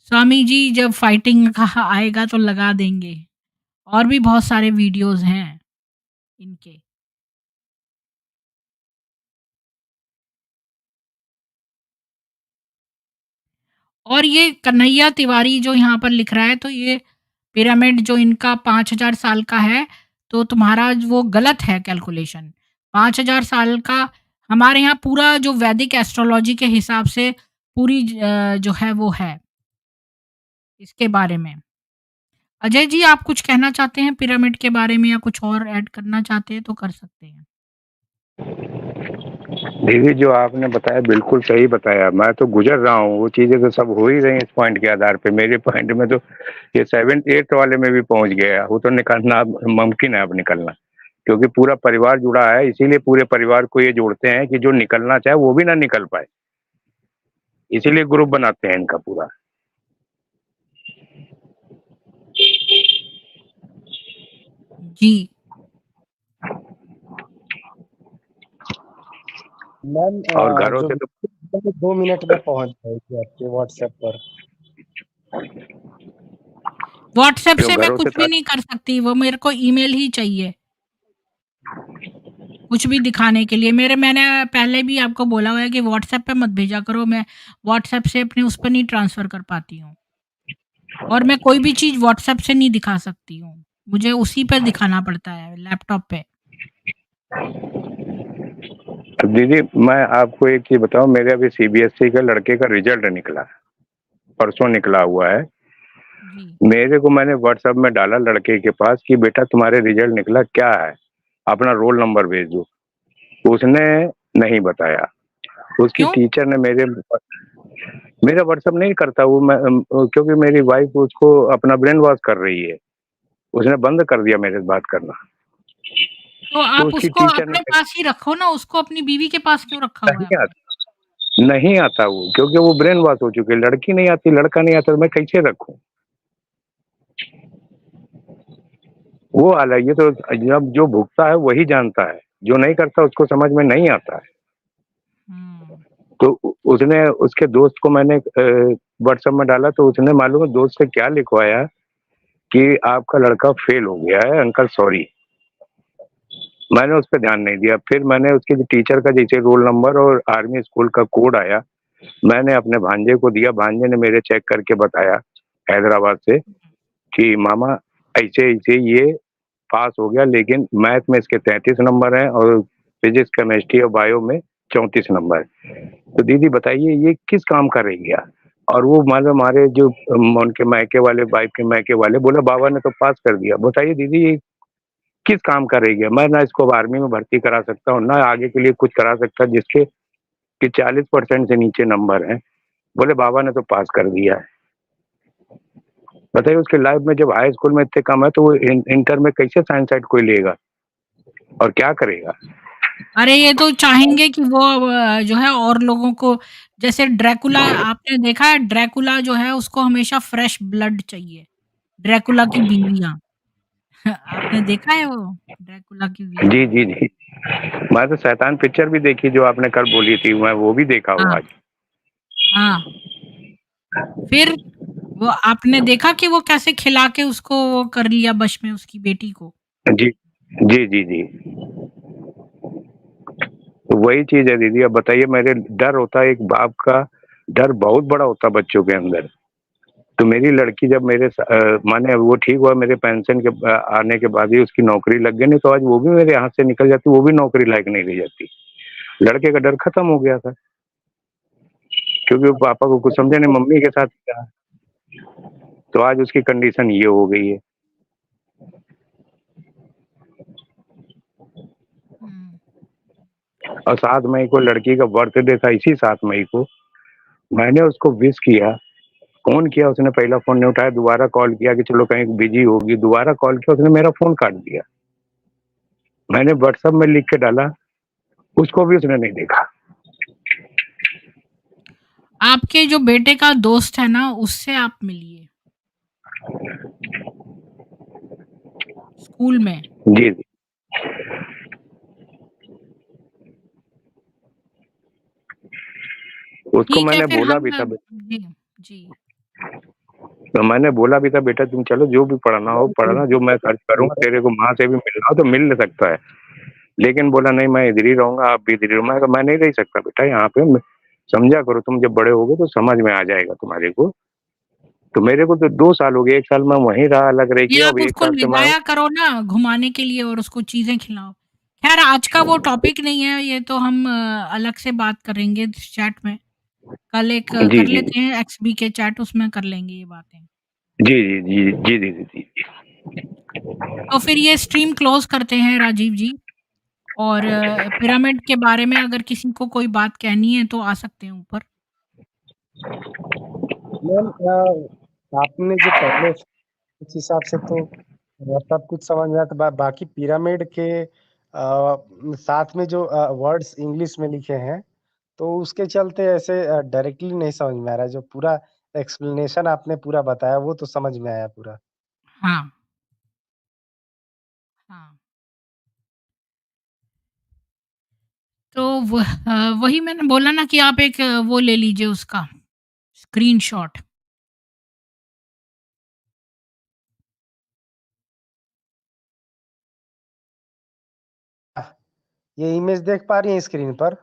स्वामी जी जब फाइटिंग का आएगा तो लगा देंगे। और भी बहुत सारे वीडियोज़ हैं इनके। और ये कन्हैया तिवारी जो यहाँ पर लिख रहा है, तो ये पिरामिड जो इनका 5000 साल का है, तो तुम्हारा वो गलत है कैलकुलेशन। 5000 साल का हमारे यहाँ पूरा जो वैदिक एस्ट्रोलॉजी के हिसाब से पूरी जो है वो है, इसके बारे में। अजय जी आप कुछ कहना चाहते हैं पिरामिड के बारे में या कुछ और ऐड करना चाहते हैं तो कर सकते हैं। दीदी जो आपने बताया बिल्कुल सही बताया। मैं तो गुजर रहा हूँ, वो चीजें तो सब हो ही रही हैं इस पॉइंट के आधार पे। मेरे पॉइंट में तो ये 7th 8th वाले में भी पहुंच गया। वो तो निकलना अब मुमकिन है, अब निकलना, क्योंकि पूरा परिवार जुड़ा है। इसीलिए पूरे परिवार को ये जोड़ते हैं कि जो निकलना चाहे वो भी ना निकल पाए, इसीलिए ग्रुप बनाते हैं इनका पूरा। जी। मैम और घरों जो से तो 2 मिनट में पहुँच जाएगी आपके व्हाट्सएप पर। व्हाट्सएप जो से मैं घरों से कुछ भी नहीं कर सकती, वो मेरे को ईमेल ही चाहिए। कुछ भी दिखाने के लिए मैंने पहले भी आपको बोला हुआ है कि व्हाट्सएप पे मत भेजा करो, मैं व्हाट्सएप से अपने उस पर नहीं ट्रांसफ़र कर पाती हूँ। और मैं कोई भी चीज़ व्हाट्सएप से नहीं दिखा सकती हूँ, मुझे उसी पे दिखाना पड़ता है लैपटॉप पे। तो दीदी मैं आपको एक चीज बताऊं, मेरे अभी सीबीएसई का लड़के का रिजल्ट निकला, परसों निकला हुआ है। जी। मेरे को मैंने व्हाट्सएप में डाला लड़के के पास कि बेटा तुम्हारे रिजल्ट निकला, क्या है, अपना रोल नंबर भेज दो। उसने नहीं बताया। उसकी क्यों? टीचर ने मेरा व्हाट्सएप नहीं करता वो, मैं क्योंकि मेरी वाइफ उसको अपना ब्रेन वॉश कर रही है, उसने बंद कर दिया मेरे से बात करना। तो तो आप उसकी उसको टीचर ने अपने पास ही रखो ना, उसको अपनी बीवी के पास क्यों रखा हुआ है नहीं आपने? आता, नहीं आता वो, क्योंकि वो ब्रेन वॉश हो चुके। लड़की नहीं आती, लड़का नहीं आता, तो मैं कैसे रखूं? वो वाला, ये तो जब जो भुगता है वही जानता है, जो नहीं करता उसको समझ में नहीं आता है। हुँ। तो उसने, उसके दोस्त को मैंने व्हाट्सएप में डाला, तो उसने मालूम है दोस्त से क्या लिखवाया कि आपका लड़का फेल हो गया है अंकल, सॉरी। मैंने उस पर ध्यान नहीं दिया। फिर मैंने उसके टीचर का जैसे रोल नंबर और आर्मी स्कूल का कोड आया, मैंने अपने भांजे को दिया। भांजे ने मेरे चेक करके बताया हैदराबाद से कि मामा ऐसे ऐसे ये पास हो गया, लेकिन मैथ में इसके 33 नंबर हैं और फिजिक्स, केमिस्ट्री और बायो में 34 नंबर। तो दीदी बताइए ये किस काम का रह गया? और वो मतलब हमारे जो उनके मायके वाले, वाइफ के मायके वाले बोले बाबा ने तो पास कर दिया। बताइए दीदी ये किस काम का रह गया? मैं ना इसको अब आर्मी में भर्ती करा सकता हूँ, ना आगे के लिए कुछ करा सकता जिसके कि 40% से नीचे नंबर हैं। बोले बाबा ने तो पास कर दिया है। बताइए उसके लाइफ में जब हाई स्कूल में इतने कम है तो वो इंटर में कैसे साइंस साइड कोई लेगा और क्या करेगा? अरे ये तो चाहेंगे कि वो जो है और लोगों को, जैसे ड्रैकुला, आपने देखा है ड्रैकुला जो है उसको हमेशा फ्रेश ब्लड चाहिए, ड्रैकुला की बीवियाँ। आपने देखा है वो ड्रैकुला की जी, बीवियाँ? जी, जी। मैं तो शैतान पिक्चर भी देखी जो आपने कल बोली थी, मैं वो भी देखा हूँ हाँ, आज। हाँ। फिर वो आपने देखा कि वो कैसे खिला के उसको वो कर लिया बश में उसकी बेटी को? जी। जी, जी, जी। तो वही चीज़ है दीदी। अब बताइए मेरे डर होता है एक बाप का, डर बहुत बड़ा होता है बच्चों के अंदर। तो मेरी लड़की जब माने वो ठीक हुआ, मेरे पेंशन के आने के बाद ही उसकी नौकरी लग गई, नहीं तो आज वो भी मेरे हाथ से निकल जाती, वो भी नौकरी लायक नहीं रह जाती। लड़के का डर खत्म हो गया था, क्योंकि वो पापा को कुछ समझे नहीं, मम्मी के साथ था। तो आज उसकी कंडीशन ये हो गई है। हुँ। और 7 मई को लड़की का बर्थडे था, इसी 7 मई को मैंने उसको विश किया। फ़ोन किया, उसने पहला फ़ोन नहीं उठाया, दोबारा कॉल किया कि चलो कहीं बिज़ी होगी, दोबारा कॉल किया, उसने मेरा फ़ोन काट दिया। मैंने व्हाट्सएप में लिख के डाला, उसको भी उसने नहीं देखा। आपके जो बेटे का दोस्त है ना, उससे आप मिलिए स्कूल में। जी, जी। उसको ठीक है मैंने फिर बोला हम भी था, जी, जी। तो मैंने बोला भी था बेटा तुम चलो जो भी पढ़ना हो पढ़ना, जो मैं खर्च करूँगा, तेरे को वहाँ से भी मिलना हो तो मिल सकता है। लेकिन बोला नहीं मैं इधर ही रहूँगा, आप भी इधर ही रहो। मैं कहा मैं नहीं रह सकता बेटा यहाँ पे, समझा करो, तुम जब बड़े होगे तो समझ में आ जाएगा तुम्हारे को। तो मेरे को तो 2 साल हो गए, 1 साल मैं वहीं रहा अलग रह ये के, आप अब 1 उसको साल ले से मैं जाया करो ना घुमाने के लिए और उसको चीज़ें खिलाओ। ख़ैर आज का वो टॉपिक नहीं है, ये तो हम अलग से बात करेंगे चैट में। कल एक जी, कर जी। लेते हैं एक्सबी के चैट, उसमें कर लेंगे ये बातें। जी, जी, जी, जी, जी, जी, जी। तो फिर ये स्ट्रीम क्लोज़ करते हैं राजीव जी, और पिरामिड के बारे में अगर किसी को कोई बात कहनी है तो आ सकते हैं ऊपर। मैम आपने जो पहले उस हिसाब से तो सब कुछ समझ में आया, तो बाकी पिरामिड के साथ में जो वर्ड्स इंग्लिश में लिखे हैं, तो उसके चलते ऐसे डायरेक्टली नहीं समझ में आ रहा है। जो पूरा एक्सप्लेनेशन आपने पूरा बताया वो तो समझ में आया पूरा। हाँ, हाँ। तो वही मैंने बोला ना कि आप एक वो ले लीजिए उसका स्क्रीनशॉट। ये इमेज देख पा रही हैं स्क्रीन पर?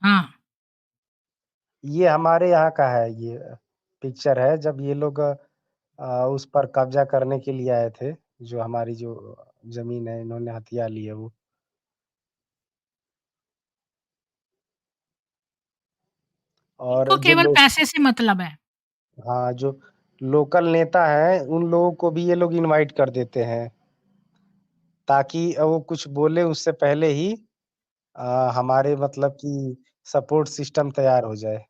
हाँ, ये हमारे यहाँ का है, ये पिक्चर है जब ये लोग उस पर कब्ज़ा करने के लिए आए थे, जो हमारी जो ज़मीन है, इन्होंने हथियार लिए वो। और इनको जो केवल लोग पैसे से मतलब है। हाँ, जो लोकल नेता हैं, उन लोगों को भी ये लोग इनवाइट कर देते हैं, ताकि वो कुछ बोले उससे पहले ही हमारे मतलब कि सपोर्ट सिस्टम तैयार हो जाए।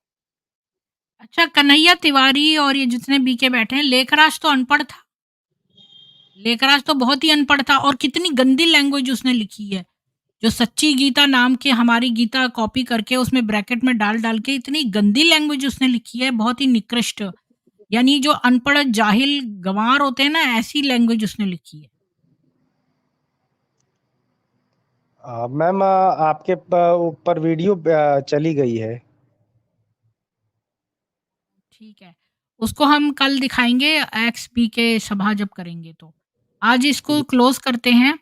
अच्छा, कन्हैया तिवारी और ये जितने बीके बैठे हैं, लेखराज तो अनपढ़ था। लेखराज तो बहुत ही अनपढ़ था, और कितनी गंदी लैंग्वेज उसने लिखी है। जो सच्ची गीता नाम के हमारी गीता कॉपी करके उसमें ब्रैकेट में डाल-डाल के इतनी गंदी लैंग्वेज उसने लिखी है, बहुत ही निकृष्ट। यानी जो अनपढ़ जाहिल गँवार होते हैं ना, ऐसी लैंग्वेज उसने लिखी है। मैम आपके ऊपर वीडियो चली गई है। ठीक है। उसको हम कल दिखाएँगे एक्स-पी के सभा जब करेंगे तो। आज इसको जी, क्लोज़ करते हैं।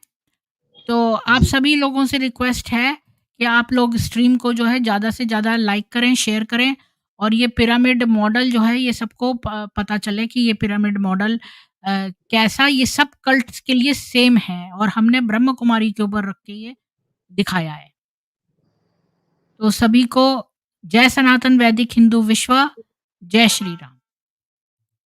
तो आप जी। सभी लोगों से रिक्वेस्ट है कि आप लोग स्ट्रीम को जो है ज़्यादा से ज़्यादा लाइक करें, शेयर करें, और ये पिरामिड मॉडल जो है ये सबको पता चले कि ये पिरामिड मॉडल कैसा, ये सब कल्ट्स के लिए सेम है और हमने ब्रह्म कुमारी के ऊपर रख के ये दिखाया है। तो सभी को जय सनातन वैदिक हिंदू विश्व, जय श्री राम।